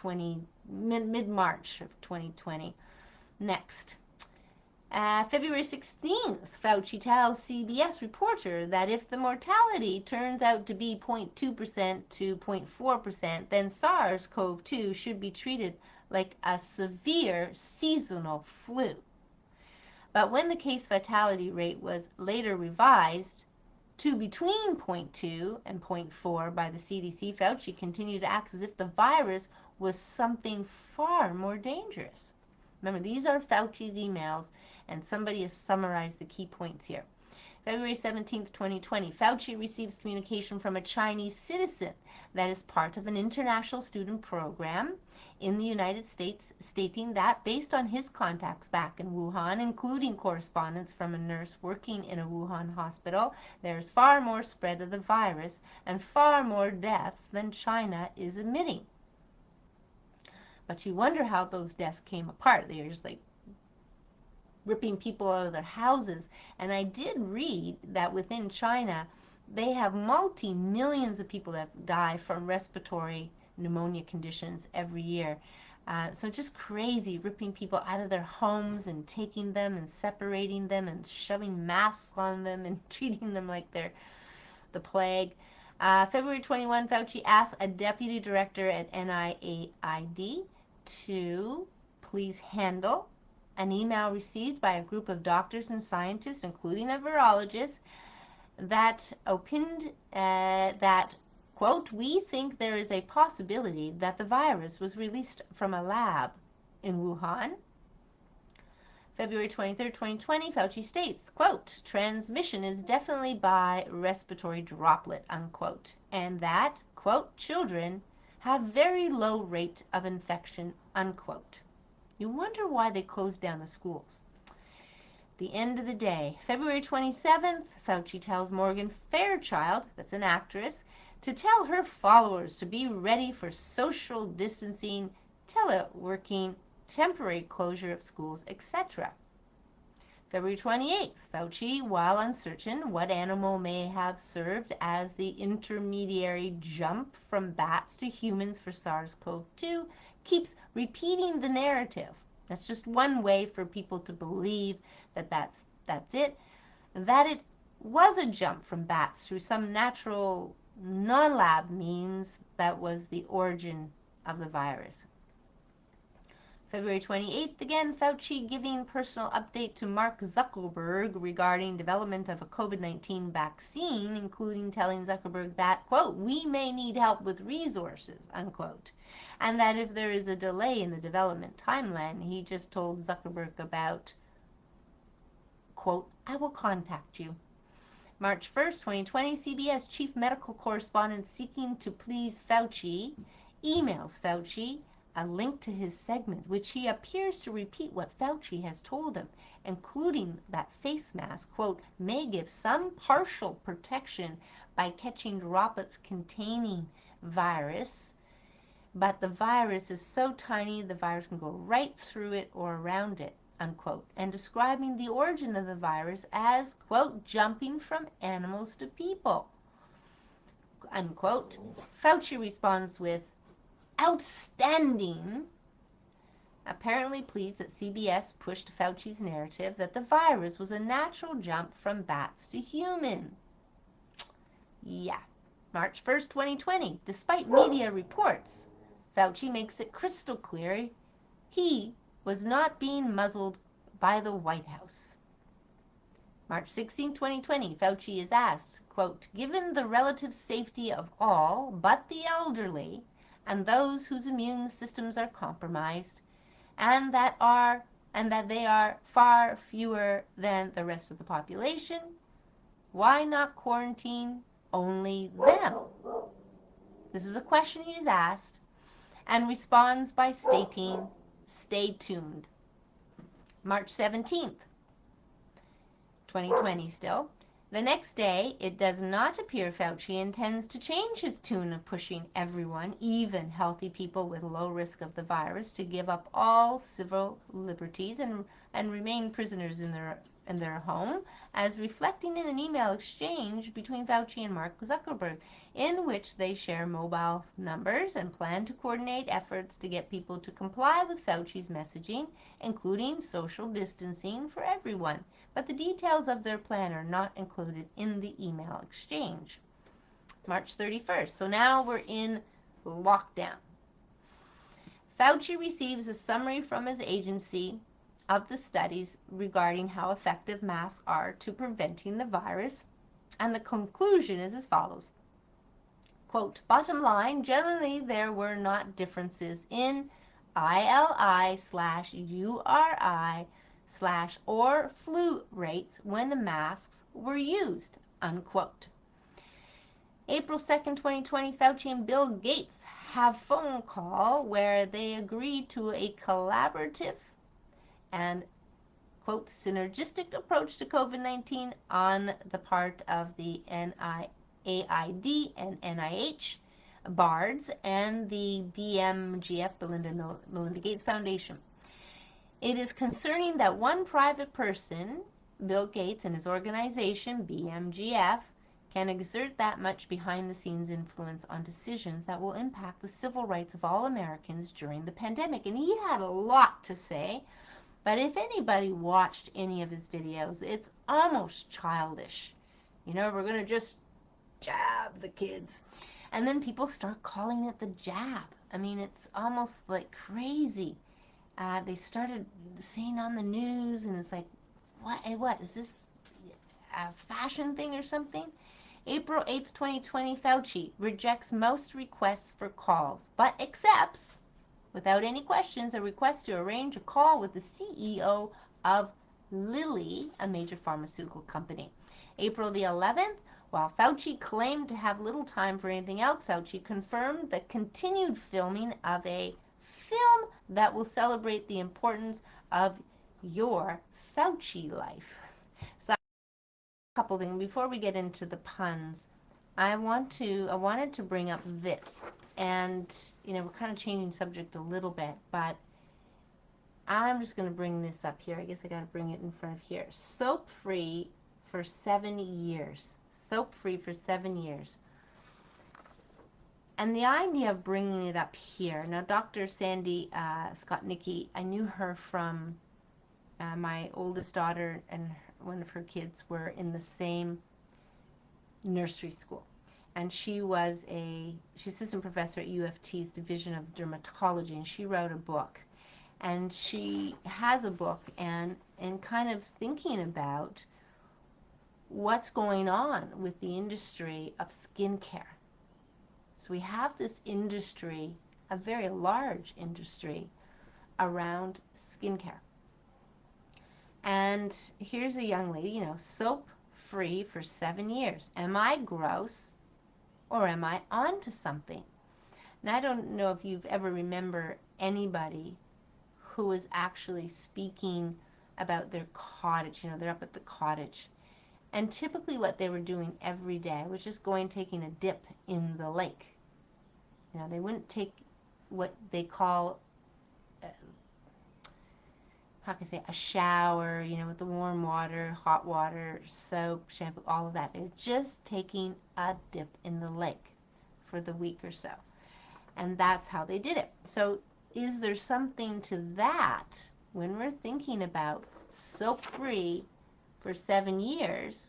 of 2020. Next. February 16th, Fauci tells CBS reporter that if the mortality turns out to be 0.2% to 0.4%, then SARS-CoV-2 should be treated like a severe seasonal flu. But when the case fatality rate was later revised to between 0.2 and 0.4 by the CDC, Fauci continued to act as if the virus was something far more dangerous. Remember, these are Fauci's emails, and somebody has summarized the key points here. February 17th, 2020, Fauci receives communication from a Chinese citizen that is part of an international student program in the United States, stating that based on his contacts back in Wuhan, including correspondence from a nurse working in a Wuhan hospital, there's far more spread of the virus and far more deaths than China is admitting. But you wonder how those deaths came apart. They were just like ripping people out of their houses. And I did read that within China, they have multi-millions of people that die from respiratory pneumonia conditions every year. So just crazy, ripping people out of their homes and taking them and separating them and shoving masks on them and treating them like they're the plague. February 21, Fauci asked a deputy director at NIAID to please handle an email received by a group of doctors and scientists, including a virologist, that opined that, quote, we think there is a possibility that the virus was released from a lab in Wuhan. February 23, 2020, Fauci states, quote, transmission is definitely by respiratory droplet, unquote, and that, quote, children have very low rate of infection, unquote. You wonder why they closed down the schools. The end of the day, February 27th, Fauci tells Morgan Fairchild, that's an actress, to tell her followers to be ready for social distancing, teleworking, temporary closure of schools, etc. February 28th, Fauci, while uncertain what animal may have served as the intermediary jump from bats to humans for SARS-CoV-2, keeps repeating the narrative. That's just one way for people to believe that that's it, that it was a jump from bats through some natural non-lab means that was the origin of the virus. February 28th, again, Fauci giving personal update to Mark Zuckerberg regarding development of a COVID-19 vaccine, including telling Zuckerberg that, quote, we may need help with resources, unquote, and that if there is a delay in the development timeline, he just told Zuckerberg about, quote, I will contact you. March 1st, 2020, CBS chief medical correspondent seeking to please Fauci emails Fauci a link to his segment, which he appears to repeat what Fauci has told him, including that face mask, quote, may give some partial protection by catching droplets containing virus, but the virus is so tiny the virus can go right through it or around it, unquote, and describing the origin of the virus as, quote, jumping from animals to people, unquote. Fauci responds with, outstanding, apparently pleased that CBS pushed Fauci's narrative that the virus was a natural jump from bats to human. Yeah. March 1st, 2020, despite media reports, Fauci makes it crystal clear he was not being muzzled by the White House. March 16, 2020, Fauci is asked, quote, given the relative safety of all but the elderly and those whose immune systems are compromised, and that they are far fewer than the rest of the population, why not quarantine only them? This is a question he is asked, and responds by stating, stay tuned. March 17th, 2020 still. The next day, it does not appear Fauci intends to change his tune of pushing everyone, even healthy people with low risk of the virus, to give up all civil liberties and remain prisoners in their home, as reflecting in an email exchange between Fauci and Mark Zuckerberg, in which they share mobile numbers and plan to coordinate efforts to get people to comply with Fauci's messaging, including social distancing for everyone. But the details of their plan are not included in the email exchange. March 31st, so now we're in lockdown. Fauci receives a summary from his agency of the studies regarding how effective masks are to preventing the virus, and the conclusion is as follows. Quote, bottom line, generally there were not differences in ILI/URI/or flu rates when the masks were used, unquote. April 2nd, 2020, Fauci and Bill Gates have phone call where they agreed to a collaborative and, quote, synergistic approach to COVID-19 on the part of the NIAID and NIH, BARDS, and the BMGF, Melinda Gates Foundation. It is concerning that one private person, Bill Gates and his organization, BMGF, can exert that much behind-the-scenes influence on decisions that will impact the civil rights of all Americans during the pandemic. And he had a lot to say, but if anybody watched any of his videos, it's almost childish. You know, we're going to just jab the kids. And then people start calling it the jab. I mean, it's almost like crazy. They started saying on the news, and it's like, what is this a fashion thing or something? April 8th, 2020, Fauci rejects most requests for calls, but accepts, without any questions, a request to arrange a call with the CEO of Lilly, a major pharmaceutical company. April the 11th, while Fauci claimed to have little time for anything else, Fauci confirmed the continued filming of a film that will celebrate the importance of your Fauci life. So, a couple things before we get into the puns. I wanted to bring up this, and you know, we're kind of changing subject a little bit, but I'm just going to bring this up here. I guess I got to bring it in front of here. Soap free for 7 years. Soap free for 7 years. And the idea of bringing it up here, now Dr. Sandy Skotnicki, I knew her from my oldest daughter and one of her kids were in the same nursery school. And she's assistant professor at U of T's Division of Dermatology, and she wrote a book. And she has a book and kind of thinking about what's going on with the industry of skincare. So we have this industry, a very large industry, around skincare. And here's a young lady, soap free for 7 years. Am I gross or am I onto something? And I don't know if you've ever remember anybody who was actually speaking about their cottage. They're up at the cottage. And typically what they were doing every day was just taking a dip in the lake. They wouldn't take what they call, how can I say, a shower, with the warm water, hot water, soap, shampoo, all of that. They're just taking a dip in the lake for the week or so. And that's how they did it. So is there something to that when we're thinking about soap-free for 7 years,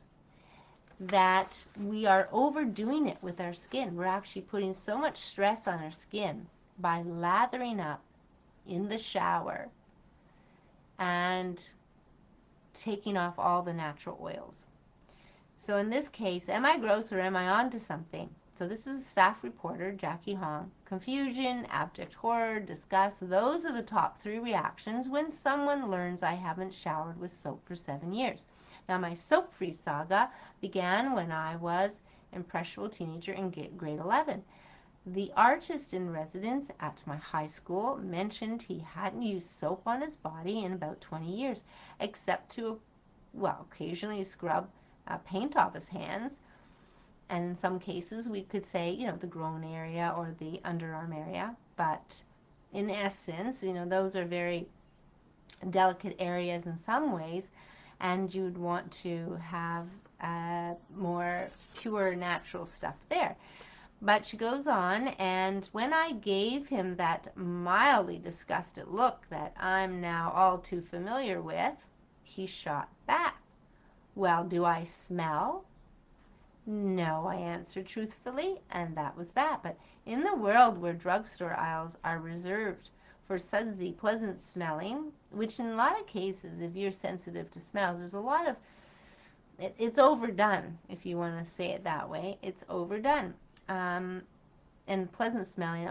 that we are overdoing it with our skin? We're actually putting so much stress on our skin by lathering up in the shower and taking off all the natural oils. So in this case, am I gross or am I onto something? So this is a staff reporter, Jackie Hong. Confusion, abject horror, disgust. Those are the top 3 reactions when someone learns I haven't showered with soap for 7 years. Now, my soap-free saga began when I was an impressionable teenager in grade 11. The artist in residence at my high school mentioned he hadn't used soap on his body in about 20 years, except to, occasionally scrub paint off his hands. And in some cases, we could say, the groin area or the underarm area. But in essence, those are very delicate areas in some ways, and you'd want to have more pure natural stuff there. But she goes on, and when I gave him that mildly disgusted look that I'm now all too familiar with, he shot back. Well, do I smell? No, I answered truthfully, and that was that. But in the world where drugstore aisles are reserved for sudsy, pleasant smelling, which in a lot of cases, if you're sensitive to smells, there's a lot of, it's overdone, if you want to say it that way. It's overdone. And pleasant smelling,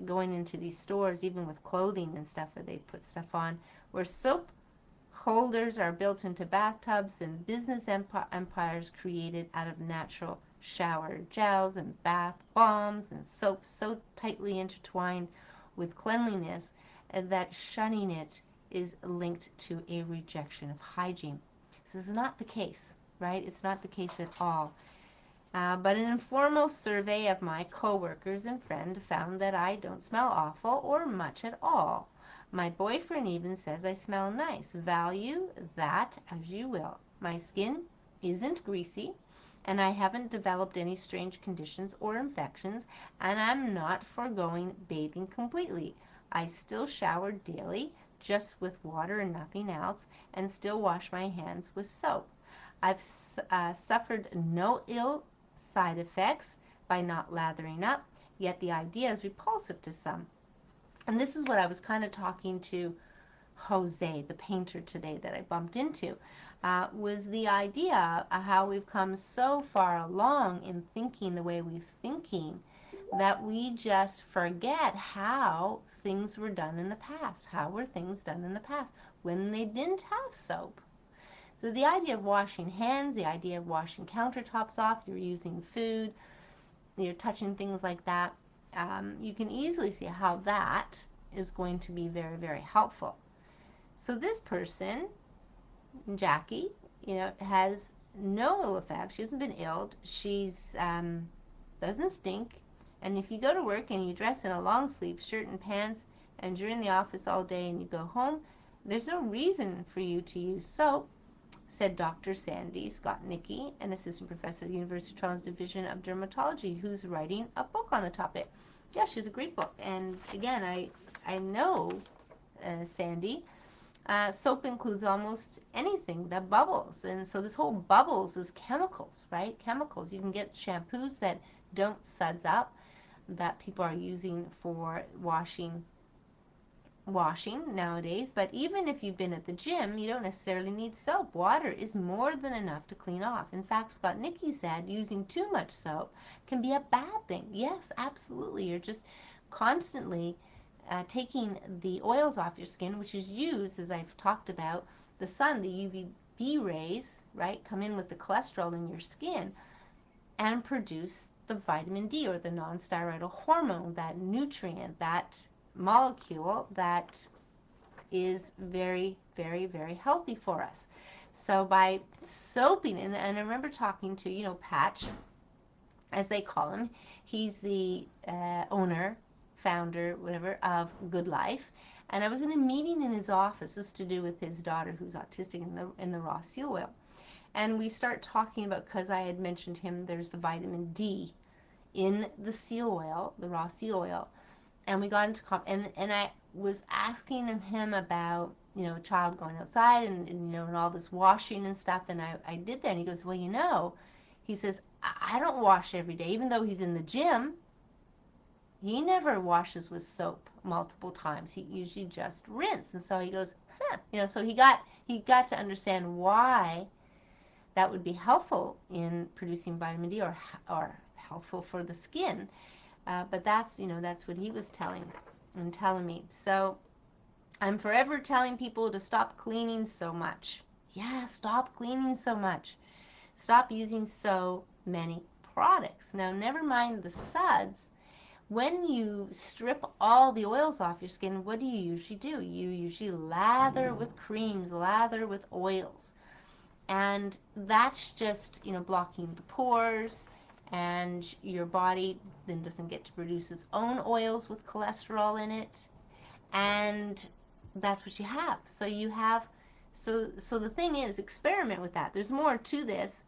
going into these stores, even with clothing and stuff where they put stuff on, where soap holders are built into bathtubs and business empires created out of natural shower gels and bath bombs and soaps so tightly intertwined with cleanliness that shunning it is linked to a rejection of hygiene. So this is not the case, right? It's not the case at all. But an informal survey of my coworkers and friends found that I don't smell awful or much at all. My boyfriend even says I smell nice. Value that as you will. My skin isn't greasy, and I haven't developed any strange conditions or infections, and I'm not foregoing bathing completely. I still shower daily, just with water and nothing else, and still wash my hands with soap. I've suffered no ill side effects by not lathering up, yet the idea is repulsive to some. And this is what I was kind of talking to Jose, the painter, today that I bumped into, was the idea of how we've come so far along in thinking the way we're thinking that we just forget how things were done in the past. How were things done in the past when they didn't have soap? So the idea of washing hands, the idea of washing countertops off, you're using food, you're touching things like that, you can easily see how that is going to be very, very helpful. So this person, Jackie, has no ill effects. She hasn't been ill. She's doesn't stink. And if you go to work and you dress in a long sleeve shirt and pants and you're in the office all day and you go home, there's no reason for you to use soap, said Dr. Sandy Scott-Nicky, an assistant professor at the University of Toronto's Division of Dermatology, who's writing a book on the topic. Yeah, she has a great book. And again, I know Sandy. Soap includes almost anything that bubbles. And so this whole bubbles is chemicals, right? Chemicals. You can get shampoos that don't suds up, that people are using for washing washing nowadays, but even if you've been at the gym, you don't necessarily need soap. Water is more than enough to clean off. In fact, Scott Nicky said using too much soap can be a bad thing. Yes, absolutely. You're just constantly taking the oils off your skin, which is used, as I've talked about, the sun, the UVB rays, right, come in with the cholesterol in your skin and produce the vitamin D, or the non-steroidal hormone, that nutrient, that molecule that is very, very, very healthy for us. So by soaping, and I remember talking to, Patch, as they call him, he's the owner, founder, whatever, of Good Life. And I was in a meeting in his office. This is to do with his daughter who's autistic, in the raw seal oil. And we start talking about, because I had mentioned him, there's the vitamin D in the seal oil, the raw seal oil. And we got into and I was asking him about, a child going outside and all this washing and stuff. And I did that. And he goes, well, he says, I don't wash every day. Even though he's in the gym, he never washes with soap multiple times. He usually just rinse. And so he goes, so he got to understand why that would be helpful in producing vitamin D, or helpful for the skin. But that's what he was telling me. So I'm forever telling people to stop cleaning so much. Yeah, stop cleaning so much. Stop using so many products. Now, never mind the suds. When you strip all the oils off your skin, what do you usually do? You usually lather with creams, lather with oils. And that's just, blocking the pores, and your body then doesn't get to produce its own oils with cholesterol in it. And that's what you have. So the thing is, experiment with that. There's more to this,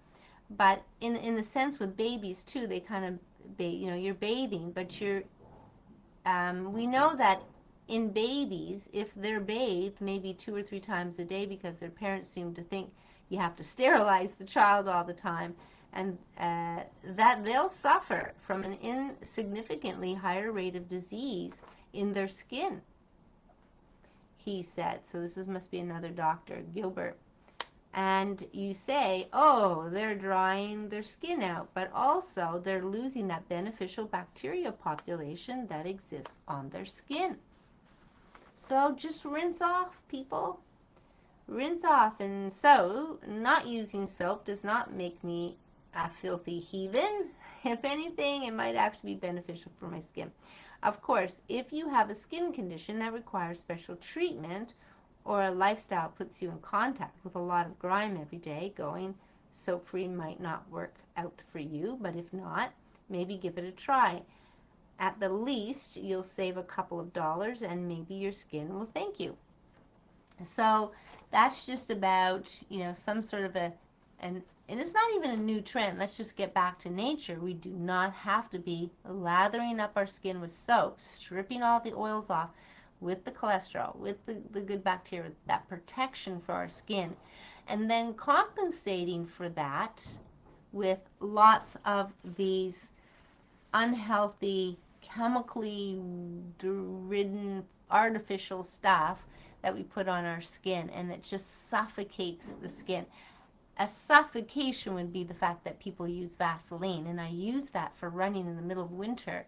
but in the sense with babies too, they kind of, you're bathing, but we know that in babies, if they're bathed maybe 2 or 3 times a day, because their parents seem to think you have to sterilize the child all the time, and that they'll suffer from an insignificantly higher rate of disease in their skin, he said. So this must be another doctor, Gilbert. And you say, oh, they're drying their skin out, but also they're losing that beneficial bacteria population that exists on their skin. So just rinse off, people. Rinse off. And so not using soap does not make me a filthy heathen. If anything, it might actually be beneficial for my skin. Of course, if you have a skin condition that requires special treatment, or a lifestyle puts you in contact with a lot of grime every day, going soap-free might not work out for you. But if not, maybe give it a try. At the least, you'll save a couple of dollars, and maybe your skin will thank you. So that's just about, some sort of and it's not even a new trend. Let's just get back to nature. We do not have to be lathering up our skin with soap, stripping all the oils off, with the cholesterol, with the good bacteria, that protection for our skin, and then compensating for that with lots of these unhealthy, chemically ridden, artificial stuff that we put on our skin, and it just suffocates the skin. A suffocation would be the fact that people use Vaseline, and I use that for running in the middle of winter,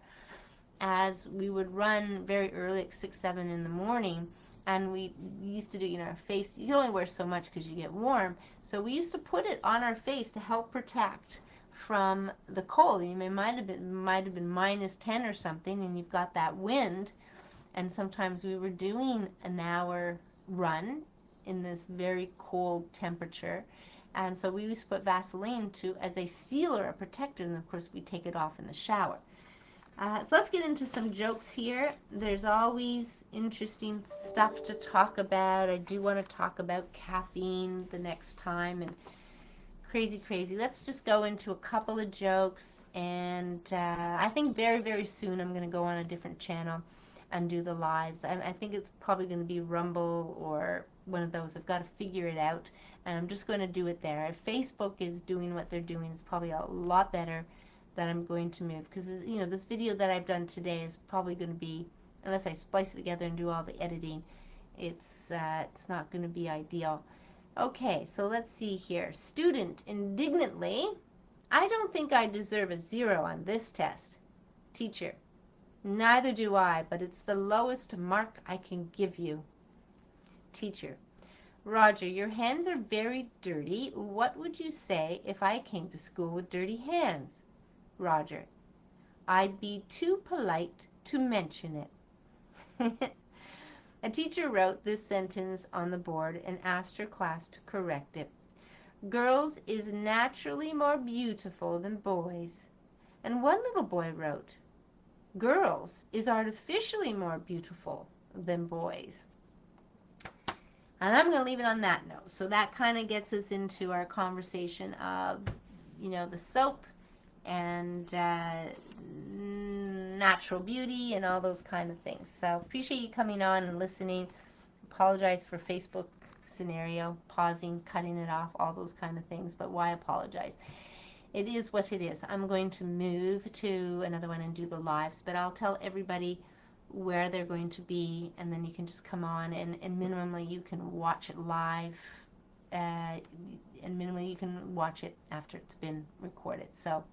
as we would run very early at 6, 7 in the morning, and we used to do, our face, you can only wear so much because you get warm, so we used to put it on our face to help protect from the cold. It might have been -10 or something, and you've got that wind, and sometimes we were doing an hour run in this very cold temperature, and so we used to put Vaseline as a sealer, a protector, and of course we take it off in the shower. So let's get into some jokes here. There's always interesting stuff to talk about. I do want to talk about caffeine the next time, and crazy. Let's just go into a couple of jokes, and I think very, very soon I'm going to go on a different channel and do the lives. I think it's probably going to be Rumble or one of those. I've got to figure it out, and I'm just going to do it there. If Facebook is doing what they're doing, it's probably a lot better that I'm going to move, because this video that I've done today is probably going to be unless I splice it together and do all the editing, it's not going to be ideal. Okay, so let's see here. Student indignantly, I don't think I deserve a 0 on this test. Teacher, neither do I, but it's the lowest mark I can give you. Teacher, Roger, your hands are very dirty. What would you say if I came to school with dirty hands? Roger, I'd be too polite to mention it. A teacher wrote this sentence on the board and asked her class to correct it. Girls is naturally more beautiful than boys. And one little boy wrote, girls is artificially more beautiful than boys. And I'm going to leave it on that note. So that kind of gets us into our conversation of, the soap and natural beauty and all those kind of things. So appreciate you coming on and listening. Apologize for Facebook scenario, pausing, cutting it off, all those kind of things. But why apologize? It is what it is. I'm going to move to another one and do the lives, but I'll tell everybody where they're going to be, and then you can just come on, and minimally you can watch it live, and minimally you can watch it after it's been recorded. So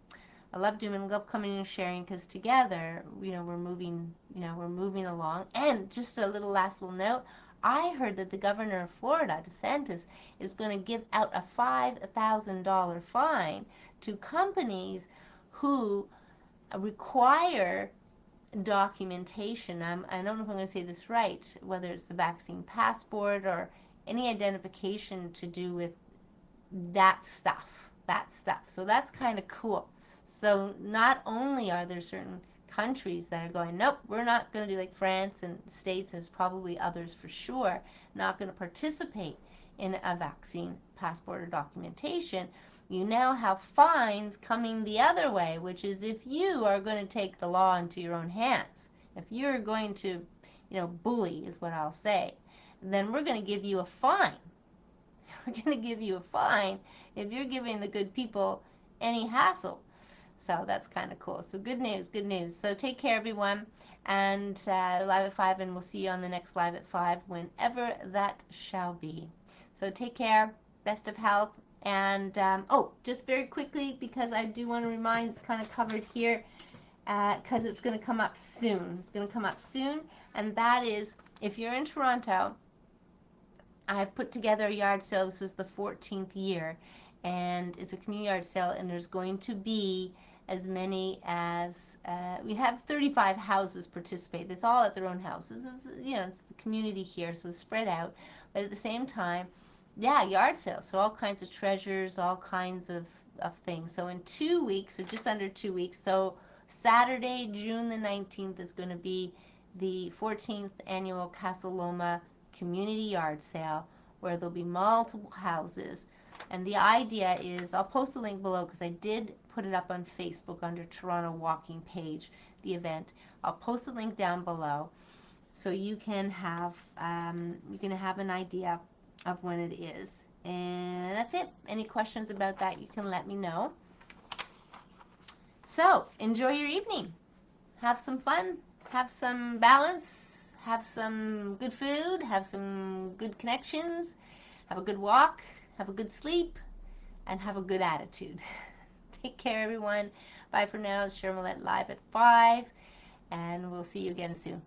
I love doing, love coming and sharing, because together, we're moving along. And just a last little note, I heard that the governor of Florida, Santis, is going to give out a $5,000 fine to companies who require documentation. I don't know if I'm going to say this right, whether it's the vaccine passport or any identification to do with that stuff. So that's kind of cool. So not only are there certain countries that are going, nope, we're not going to do, like France and States, there's probably others for sure, not going to participate in a vaccine passport or documentation. You now have fines coming the other way, which is if you are going to take the law into your own hands, if you're going to, bully is what I'll say, then we're going to give you a fine. We're going to give you a fine if you're giving the good people any hassle. So that's kind of cool. So good news, good news. So take care, everyone. And Live at 5, and we'll see you on the next Live at 5, whenever that shall be. So take care. Best of health. And, just very quickly, because I do want to remind, it's kind of covered here, because it's going to come up soon. It's going to come up soon. And that is, if you're in Toronto, I've put together a yard sale. This is the 14th year. And it's a community yard sale, and there's going to be as many as, we have 35 houses participate. It's all at their own houses. It's the community here, so it's spread out. But at the same time, yard sale. So all kinds of treasures, all kinds of things. So in 2 weeks, or just under 2 weeks, so Saturday, June the 19th is going to be the 14th annual Casa Loma Community Yard Sale, where there'll be multiple houses. And the idea is, I'll post the link below because I did put it up on Facebook under Toronto Walking page, the event. I'll post the link down below so you can have an idea of when it is. And that's it. Any questions about that, you can let me know. So enjoy your evening. Have some fun. Have some balance. Have some good food. Have some good connections. Have a good walk. Have a good sleep. And have a good attitude. Take care, everyone. Bye for now. Cheryl Millett Live at 5. And we'll see you again soon.